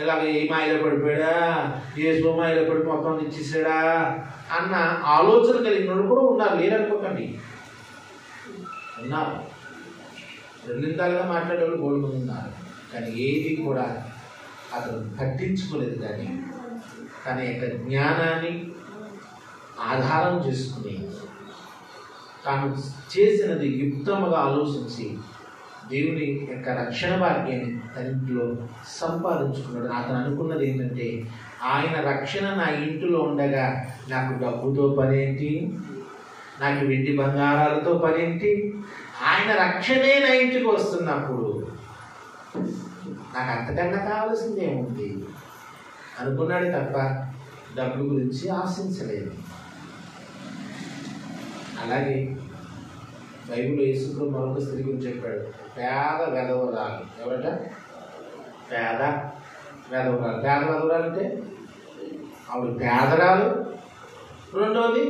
ఇలాగ ఏ మాయలో పడిపోయాడా, ఏ మాయలో పడి మొత్తం ఇచ్చేసాడా అన్న ఆలోచన కలిగిన కూడా ఉన్నారు. లేరనుకోకండి, ఉన్నారు. రెండిందాలుగా మాట్లాడేవాళ్ళు 3 మంది ఉన్నారు. కానీ ఏది కూడా అతను పట్టించుకోలేదు. కానీ తన యొక్క జ్ఞానాన్ని ఆధారం చేసుకుని తాను చేసినది యుక్తముగా ఆలోచించి దేవుని యొక్క రక్షణ భాగ్యాన్ని తన ఇంట్లో సంపాదించుకున్నాడు. అతను అనుకున్నది ఏంటంటే, ఆయన రక్షణ నా ఇంటిలో ఉండగా నాకు డబ్బుతో పనేంటి, నాకు వెండి బంగారాలతో పనేంటి, ఆయన రక్షణే నా ఇంటికి వస్తున్నప్పుడు నాకు అంతకన్నా కావాల్సింది ఏముంది అనుకున్నాడు తప్ప డబ్బుల గురించి ఆశించలేదు. అలాగే బైబిల్లో యేసు మరొక స్త్రీ గురించి చెప్పాడు, పేద వెధవరాలు. ఎవరట? పేద వెధవరాలు. పేద వెధవరాలు అంటే ఆవిడ పేదరాలు, రెండవది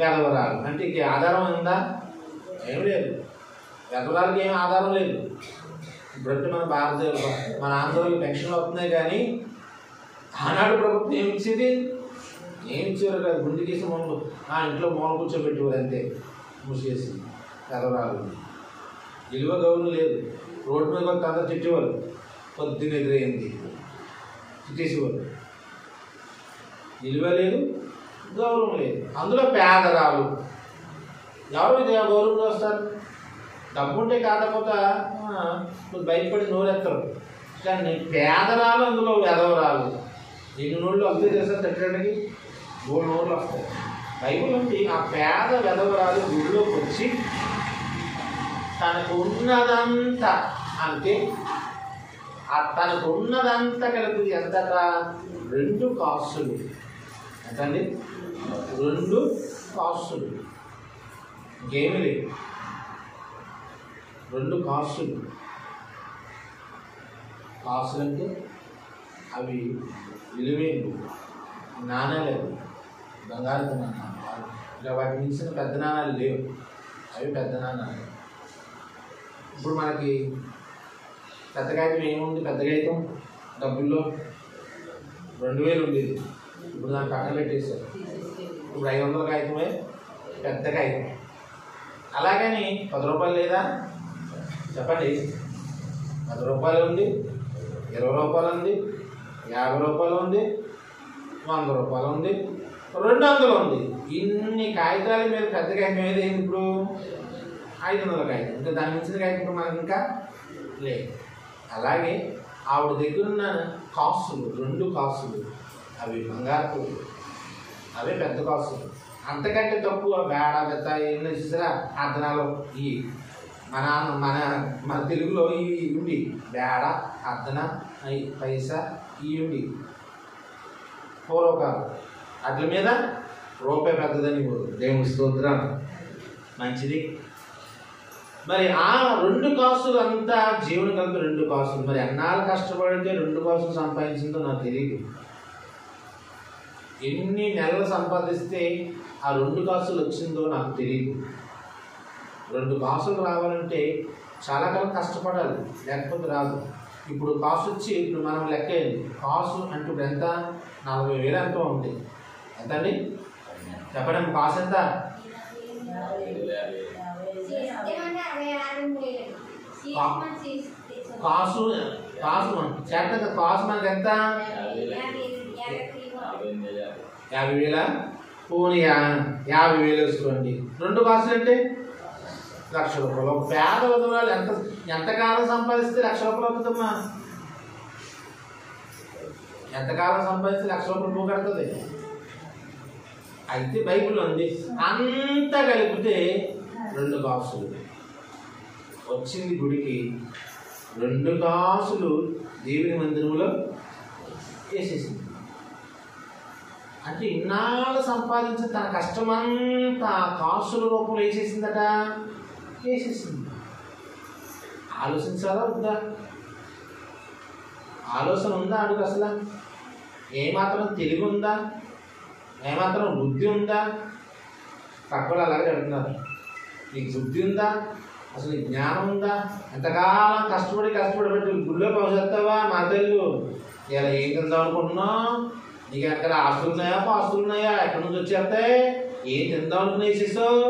వెధవరాలు. అంటే ఇంక ఆధారం ఉందా? ఏం లేదు. వెధవరాలకి ఏం ఆధారం లేదు. ఇప్పుడంటే మన ఆంధ్రలో పెన్షన్లు వస్తున్నాయి, కానీ ఆనాడు ప్రభుత్వం ఏమి ఇచ్చేది? ఏమి ఇచ్చేవారు కాదు. గుండెకేసి మొదలు ఇంట్లో మూల కూర్చోబెట్టేవారు, అంతే మూసేసి. వెధవరాలు విలువ గౌరవం లేదు. రోడ్డు మీద కొంత అందరూ తిట్టేవారు, పొద్దున్న ఎదురైంది తిట్టేసేవారు. విలువ లేదు, గౌరవం లేదు. అందులో పేదరాలు. ఎవరు గౌరవం వస్తారు? డబ్బు ఉంటే కాకపోతే బయటపడి నోరెత్తరు. కానీ పేదరాలు, అందులో వెధవరాలు. ఎన్ని నోళ్ళు వస్తాయి తెలుసా తిట్టడానికి? 3 నోళ్ళు వస్తాయి. బైబిల్ నుండి ఆ పేద వెధవరాలు గుడిలోకి వచ్చి తనకు ఉన్నదంతా, అంటే తనకు ఉన్నదంతా కలిపి ఎంతగా 2 కాసులు. ఎంతండి? 2 కాసులు. ఇంకేమీ లేదు. 2 కాసులు. కాసులు అంటే అవి విలువైనవి, నాణాలు, బంగారపు నాణాలు. ఇలా వాటిని మించిన పెద్ద నాణాలు లేవు, అవి పెద్ద నాణాలు. ఇప్పుడు మనకి పెద్ద కాగితం ఏముంది? పెద్ద కాగితం డబ్బుల్లో 2000 ఉండేది, ఇప్పుడు దాన్ని పక్కన పెట్టేశారు. ఇప్పుడు 500 కాగితమే పెద్ద కాగితం. అలాగని 10 రూపాయలు లేదా? చెప్పండి. 10 రూపాయలు ఉంది, 20 రూపాయలు ఉంది, 50 రూపాయలు ఉంది, 100 రూపాయలు ఉంది, 200 ఉంది. ఇన్ని కాగితాల మీద పెద్ద కాగితం మీద ఇప్పుడు 500 కాగితం. ఇంకా దాని మించిన కాగితం మనకి ఇంకా లేదు. అలాగే ఆవిడ దగ్గర ఉన్న కాసులు 2 కాసులు, అవి బంగారపు, అవే పెద్ద కాసులు. అంతకంటే తక్కువ బేడ పెద్ద ఏం చూసారా? అర్ధనాలు ఈ మన తెలుగులో ఇవి ఉండి బేడ, అర్ధన, పైసా ఇవి ఉండి పూర్వకాలం. అట్ల మీద రూపాయి పెద్దదని దేవుని స్తోత్రం. మంచిది. మరి ఆ 2 కాసులు అంతా జీవన కలిపి 2 కాసులు. మరి ఎన్నాళ్ళు కష్టపడితే 2 కాసులు సంపాదించిందో నాకు తెలియదు. ఎన్ని నెలలు సంపాదిస్తే ఆ 2 కాసులు వచ్చిందో నాకు తెలియదు. 2 కాసులు రావాలంటే చాలా కాలం కష్టపడాలి, లేకపోతే రాదు. ఇప్పుడు కాసు వచ్చి ఇప్పుడు మనం లెక్క అయింది, కాసు అంటే ఇప్పుడు ఎంత 40,000 ఎంతో ఉంది. ఎంతండి చెప్పండి, కాసు ఎంత? కాసు కాసు చేత కాసు మనకి ఎంత? 50,000. పోనీ 50,000 వేసుకోండి. 2 కాసులు అంటే 1,00,000 రూపాయలు. ఒక పేద విధవాళ్ళు ఎంతకాలం సంపాదిస్తే 1,00,000 రూపాయలు అవుతుందమ్మా? ఎంతకాలం సంపాదిస్తే 1,00,000 రూపాయలు పోగడుతుంది. అయితే బైబిల్ ఉంది, అంతా కలిపితే 2 కాసులు వచ్చింది గుడికి. 2 కాసులు దేవుని మందిరంలో వేసేసింది. అంటే ఇన్నాళ్ళు సంపాదించి తన కష్టమంతా కాసుల రూపంలో వేసేసిందట, వేసేసింది. ఆలోచించాలా వద్దా? ఆలోచన ఉందా అడుగు? అసలు ఏమాత్రం తెలివి ఉందా? ఏమాత్రం బుద్ధి ఉందా? పక్కలు అలాగే అడుగుతున్నారు, నీకు బుద్ధి ఉందా? అసలు నీకు జ్ఞానం ఉందా? ఎంతకాలం కష్టపడి పెట్టి గుళ్ళో పనిచేస్తావా? మా తెలుగు ఇలా ఏం తిందాం అనుకుంటున్నావు? నీకు ఎక్కడ ఆస్తులు ఉన్నాయా, పాస్తులు ఉన్నాయా, ఎక్కడి నుంచి వచ్చేస్తాయి? ఏం తిందాం అనుకుని వేసేసావు.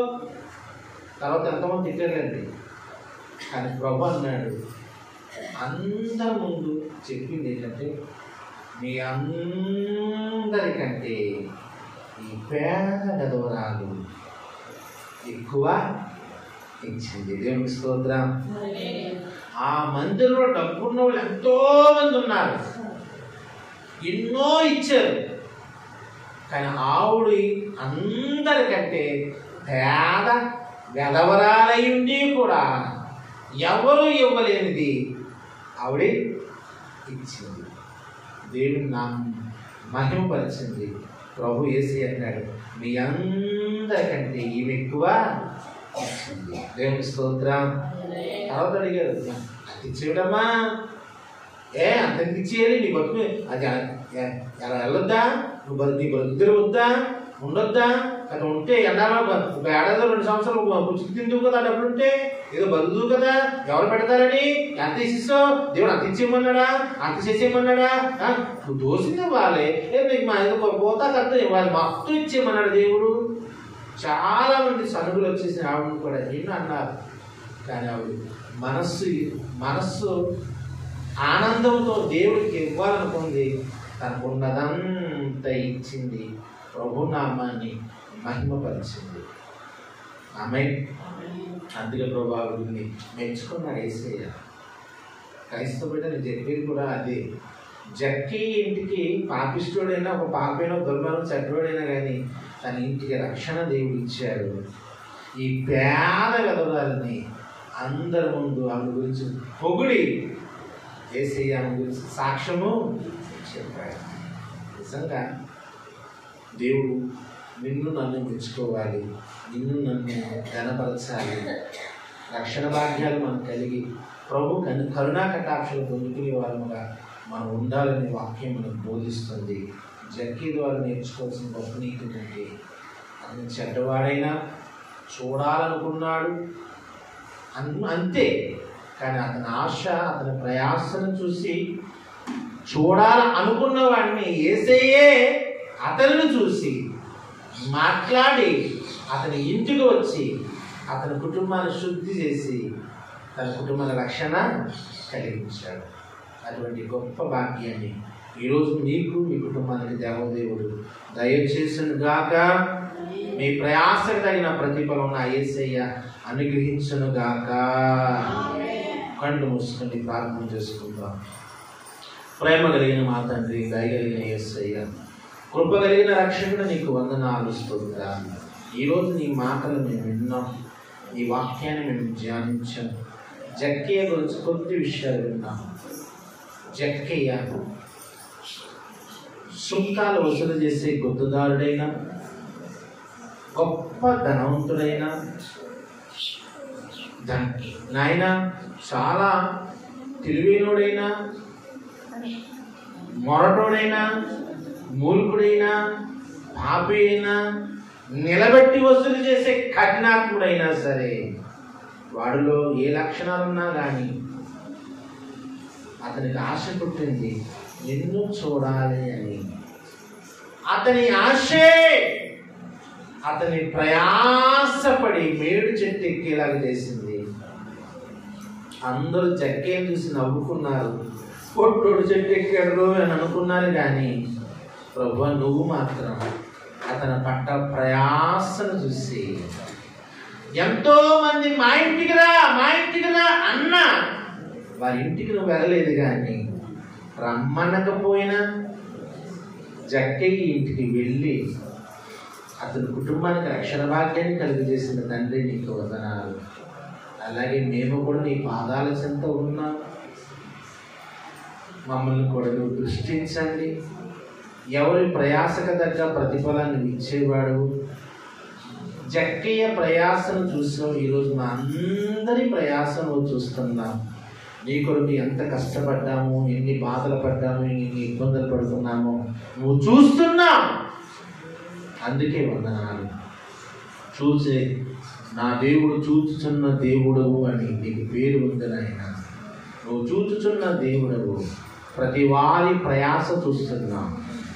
తర్వాత ఎంతమంది తిట్టారండి. కానీ ప్రభు అన్నాడు, అందరి ముందు చెప్పింది ఏంటంటే, మీ అందరికంటే ఈ పేద గదవరాలు ఎక్కువ ఇచ్చింది. దేవునికి స్తోత్రం. ఆ మందిరంలో డబ్బున్న వాళ్ళు ఎంతో మంది ఉన్నారు, ఎన్నో ఇచ్చారు. కానీ ఆవిడ అందరికంటే పేద వెధవరాలై ఉండి కూడా ఎవరు ఇవ్వలేనిది ఆవిడ ఇచ్చింది. దేవుని నామం మహిమపరిచింది. ప్రభు యేసు అన్నాడు, మీ అందరికంటే ఈమె ఎక్కువ ఇచ్చింది. దేవుని స్తోత్రం. తర్వాత అడిగారు, అంత ఇచ్చేయడమ్మా, అంత ఇచ్చేయాలి? నీ బతుకు అది ఎలా వెళ్ళొద్దా? నీ బతుకులు వద్దా, ఉండొద్దా? అక్కడ ఉంటే ఎండాలో ఒక ఏడాది 2 సంవత్సరాలు పుచ్చుకు తిందువు కదా, డబ్బులు ఉంటే ఏదో బతుకుదు కదా, ఎవరు పెడతారని? ఎంత ఇచ్చిస్తావు? దేవుడు అంత ఇచ్చేయమన్నాడా, అంత చేసేయమన్నాడా? నువ్వు దోసిందే వాళ్ళే, నీకు మా ఏదో పోతా కదా వాళ్ళు మొత్తం ఇచ్చేయమన్నాడు దేవుడు. చాలా మంది సనుగులు వచ్చేసి ఆవిడ కూడా ఎన్నో అన్నారు. కానీ ఆవిడ మనస్సు ఆనందంతో దేవుడికి ఇవ్వాలనుకుంది. తనకున్నదంతా ఇచ్చింది, ప్రభు నామాన్ని మహిమపరిచింది. ఆమేన్. అందుకే ప్రభావిని మెచ్చుకున్నాడు యేసయ్య. క్రైస్తవ బిడ్డని చెప్పేది కూడా అదే. జక్కి ఇంటికి పాపిష్టుడైనా, ఒక పాపైనా, దుర్మార్గం చెడ్డోడైనా కానీ తన ఇంటికి రక్షణ దేవుడు ఇచ్చాడు. ఈ పేద విధవరాలని అందరి ముందు ఆమె గురించి పొగిడి యేసయ్య ఆమె గురించి సాక్ష్యము చెప్పాడు. నిజంగా దేవుడు నిన్ను నన్ను మెచ్చుకోవాలి, నిన్ను నన్ను ఘనపరచాలి, రక్షణ భాగ్యాలు మనం కలిగి ప్రభు కరుణా కటాక్షలు పొందుకునే వారముగా మనం ఉండాలనే వాక్యం మనకు బోధిస్తుంది. జక్కి ద్వారా నేర్చుకోవాల్సిన గొప్ప నీతి ఏంటంటే, అతను చెడ్డవాడైనా చూడాలనుకున్నాడు అంతే. కానీ అతని ఆశ, అతని ప్రయాసను చూసి చూడాలనుకున్న వాడిని యేసయ్యే అతనిని చూసి మాట్లాడి అతని ఇంటికి వచ్చి అతని కుటుంబాన్ని శుద్ధి చేసి తన కుటుంబాల రక్షణ కలిగించాడు. అటువంటి గొప్ప భాగ్యాన్ని ఈరోజు మీకు, మీ కుటుంబానికి దేవదేవుడు దయచేసును గాక. మీ ప్రయాసకు తగిన ప్రతిఫలం నా యేసయ్య అనుగ్రహించును గాక. కళ్ళు మూసుకొని ప్రార్థన చేసుకుందాం. ప్రేమ కలిగిన మా తండ్రి, దయగలిగిన యేసయ్య, కృప కలిగిన రక్షకుడు, నీకు వందనాలు స్తోత్రాలు. ఈరోజు నీ మాటలు మేము విన్నాం, నీ వాక్యాన్ని మేము ధ్యానించాం. జక్కయ్య గురించి కొద్ది విషయాలు విన్నాం. జక్కయ్య సుంకాలు వసూలు చేసే గుర్తుదారుడైన, గొప్ప ధనవంతుడైన నాయన, చాలా తెలివైనోడైనా, మొరటోడైనా, మూర్ఖుడైనా, పాపి అయినా, నిలబెట్టి వసూలు చేసే కఠినాత్ముడైనా సరే వాడిలో ఏ లక్షణాలున్నా కానీ అతనికి ఆశ పుట్టింది నిన్ను చూడాలి అని. అతని ఆశే అతని ప్రయాసపడి మేడు చెట్టు ఎక్కేలాగా చేసింది. అందరూ జక్కేం చూసి నవ్వుకున్నారు, పొట్టోడు చెట్టు ఎక్కాడు అని అనుకున్నారు. కానీ ప్రభువా నువ్వు మాత్రం అతని పట్ల ప్రయాసను చూసి, ఎంతో మంది మా ఇంటికి రా అన్న వారి ఇంటికి నువ్వు వెళ్ళలేదు. కానీ రమ్మనకపోయినా జక్కయ్య ఇంటికి వెళ్ళి అతని కుటుంబానికి రక్షణ భాగ్యాన్ని కలుగజేసిన తండ్రి నీకు వందనాలు. అలాగే మేము కూడా నీ పాదాల చెంత ఉన్నాం. మమ్మల్ని కూడా నువ్వు దృష్టించండి. ఎవరి ప్రయాసకు తగ్గ ప్రతిఫలాన్ని ఇచ్చేవాడు. జక్కయ్య ప్రయాసను చూసావు, ఈరోజు మా అందరి ప్రయాసను చూస్తున్నాం. నీ కొరకు ఎంత కష్టపడ్డాము, ఎన్ని బాధలు పడ్డాము, ఎన్ని ఇబ్బందులు పడుతున్నామో నువ్వు చూస్తున్నావు. అందుకే వందనాలు. చూసే నా దేవుడు చూచుచున్న దేవుడవు అని నీకు పేరు ఉంది నాయన. నువ్వు చూచుచున్న దేవుడవు. ప్రతి వారి ప్రయాస చూస్తున్నాం,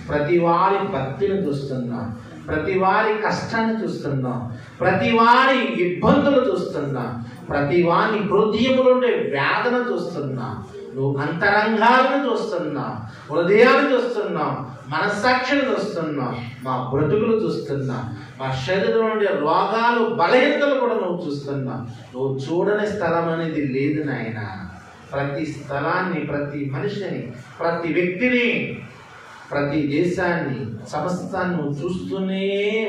ప్రతి వారి భక్తిని చూస్తున్నాం, ప్రతి వారి కష్టాన్ని చూస్తున్నాం, ప్రతి వారి ఇబ్బందులు చూస్తున్నాం, ప్రతి వారి హృదయములో ఉండే వేదన చూస్తున్నాం. నువ్వు అంతరంగాలను చూస్తున్నావు, హృదయాన్ని చూస్తున్నావు, మనస్సాక్షిని చూస్తున్నావు, మా బ్రతుకులు చూస్తున్నావు, మా శరీరంలో ఉండే రోగాలు బలహీనతలు కూడా నువ్వు చూస్తున్నావు. నువ్వు చూడని స్థలం అనేది లేదు నాయన. ప్రతి స్థలాన్ని, ప్రతి మనిషిని, ప్రతి వ్యక్తిని, ప్రతి దేశాన్ని, సమస్తాన్ని నువ్వు చూస్తూనే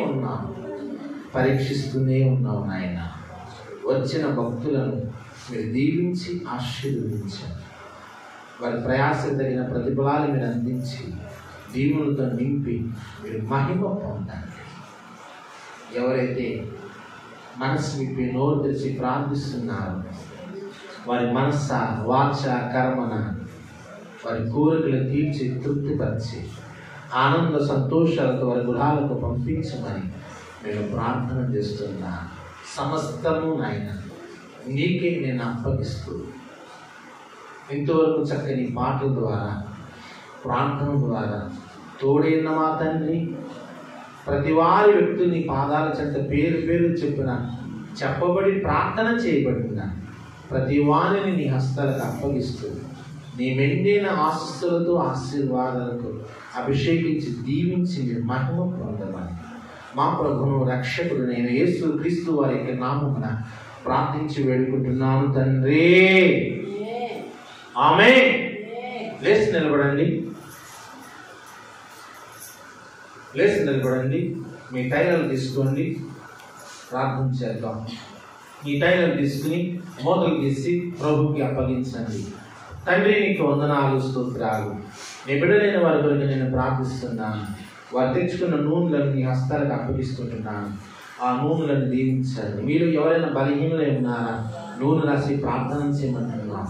ఉన్నావు, పరీక్షిస్తూనే ఉన్నావు నాయన. వచ్చిన భక్తులను మీరు దీవించి ఆశీర్వదించారు. వారి ప్రయాసం తగిన ప్రతిఫలాలు మీరు అందించి దీవులతో నింపి మీరు మహిమ పొందండి. ఎవరైతే మనసు విప్పి నోరు తెరిచి ప్రార్థిస్తున్నారో వారి మనస్స వాచ కర్మన వారి కోరికలు తీర్చి తృప్తిపరిచి ఆనంద సంతోషాలతో వారి గృహాలకు పంపించమని నేను ప్రార్థన చేస్తున్నా. సమస్తము నాయన నీకే నేను అప్పగిస్తూ ఇంతవరకు చక్కని పాటల ద్వారా, ప్రార్థన ద్వారా తోడైన మా తండ్రి, ప్రతి వారి వ్యక్తుల్ని పాదాల చెంత పేరు పేరు చెప్పబడి ప్రార్థన చేయబడిన ప్రతి వారిని నీ హస్తాలకు అప్పగిస్తూ నీ మెండైన ఆశీస్సులతో ఆశీర్వాదాలతో అభిషేకించి దీవించి మీరు మహిమ పొందమని మా ప్రభువును రక్షకుడు నేను యేసు క్రీస్తు వారి యొక్క నామమున ప్రార్థించి వేడుకుంటున్నాను తండ్రి. ఆమేన్. లేచి నిలబడండి, లేచి నిలబడండి. మీ టైలర్లు తీసుకోండి, ప్రార్థన చేద్దాం. మీ టైలర్లు తీసుకుని మూతలు తీసి ప్రభుకి అప్పగించండి. తండ్రి నీకు వందనాలు, స్తోత్రాలు. నీ బిడ్డలైన వారి కొరకు నేను ప్రార్థిస్తున్నాను. వారు తెచ్చుకున్న నూనెలను నీ హస్తాలకు అప్పగిస్తుంటున్నాను. ఆ నూనెలను దీవించండి. మీరు ఎవరైనా బలహీనలై ఉన్నారా, నూనె రాసి ప్రార్థన చేయమంటున్నాం.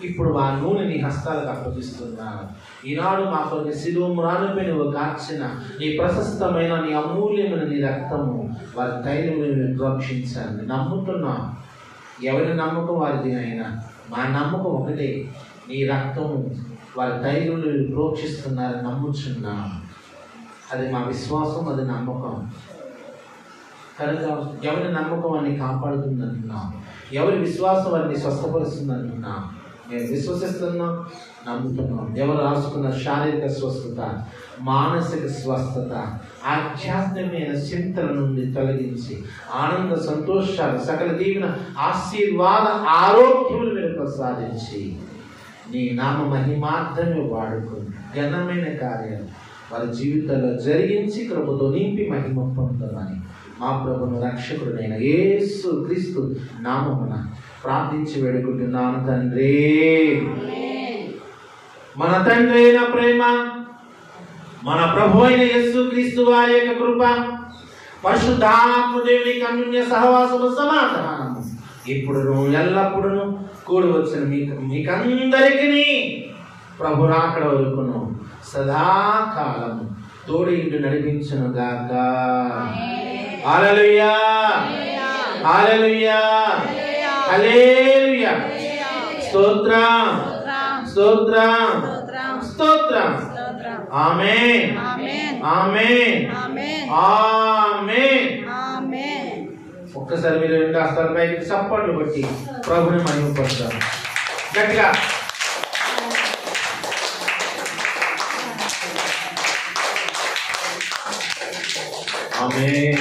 ఇప్పుడు ఆ నూనె నీ హస్తాలకు అప్పగిస్తున్నాను. ఈనాడు మా కొరకు శిలువ మ్రానుపై నువ్వు కార్చిన నీ ప్రశస్తమైన నీ అమూల్యమైన నీ రక్తము వారి తైలమును ప్రోక్షించండి. నమ్ముతున్నాం. ఎవరి నమ్మకం వారిది అయినా మా నమ్మకం ఒకటే, నీ రక్తము వారి తైలమును ప్రోక్షిస్తున్నారని నమ్ముచున్నాం. అది మా విశ్వాసం, అది నమ్మకం. కనుక ఎవరి నమ్మకం వారిని కాపాడుతుంది అంటున్నాం, ఎవరి విశ్వాసం వారిని స్వస్థపరుస్తుంది అంటున్నాం. మేము విశ్వసిస్తున్నాం, నమ్ముతున్నాం. ఎవరు రాసుకున్న శారీరక స్వస్థత, మానసిక స్వస్థత, ఆధ్యాత్మికమైన చింతల నుండి తొలగించి ఆనంద సంతోషాలు, సకల దీవెన, ఆశీర్వాద, ఆరోగ్యములు మీరు ప్రసాదించి నీ నామ మహిమార్థమే వాడుకుని ఘనమైన కార్యాలు వారి జీవితాల్లో జరిగించి కృపతో నింపి మహిమ పొందమని మా ప్రభువును రక్షకుడైన యేసు క్రీస్తు నామమున ప్రార్థించి వేడుకుంటున్నాను తండ్రి. మన తండ్రి అయిన ప్రేమ, మన ప్రభు అయిన యేసు క్రీస్తు వారి యొక్క కృప, పరిశుద్ధాత్మ దేవుని అన్యోన్య సహవాసము, సమాధానము ఇప్పుడు ఎల్లప్పుడూ కూడి వచ్చిన మీకందరికీ ప్రభు రాకడ వరకును సదాకాలము తోడి ఇంటి నడిపించును గాక. హల్లెలూయా, హల్లెలూయా. హల్లెలూయా. స్తోత్రం స్తోత్రం స్తోత్రం. ఆమేన్ ఆమేన్ ఆమేన్. ఒక్కసారి మీరు రెండు హస్తాల పైకి చప్పట్లు కొట్టి ప్రభుని మహిమపరుస్తారు గట్టిగా. ఆమేన్.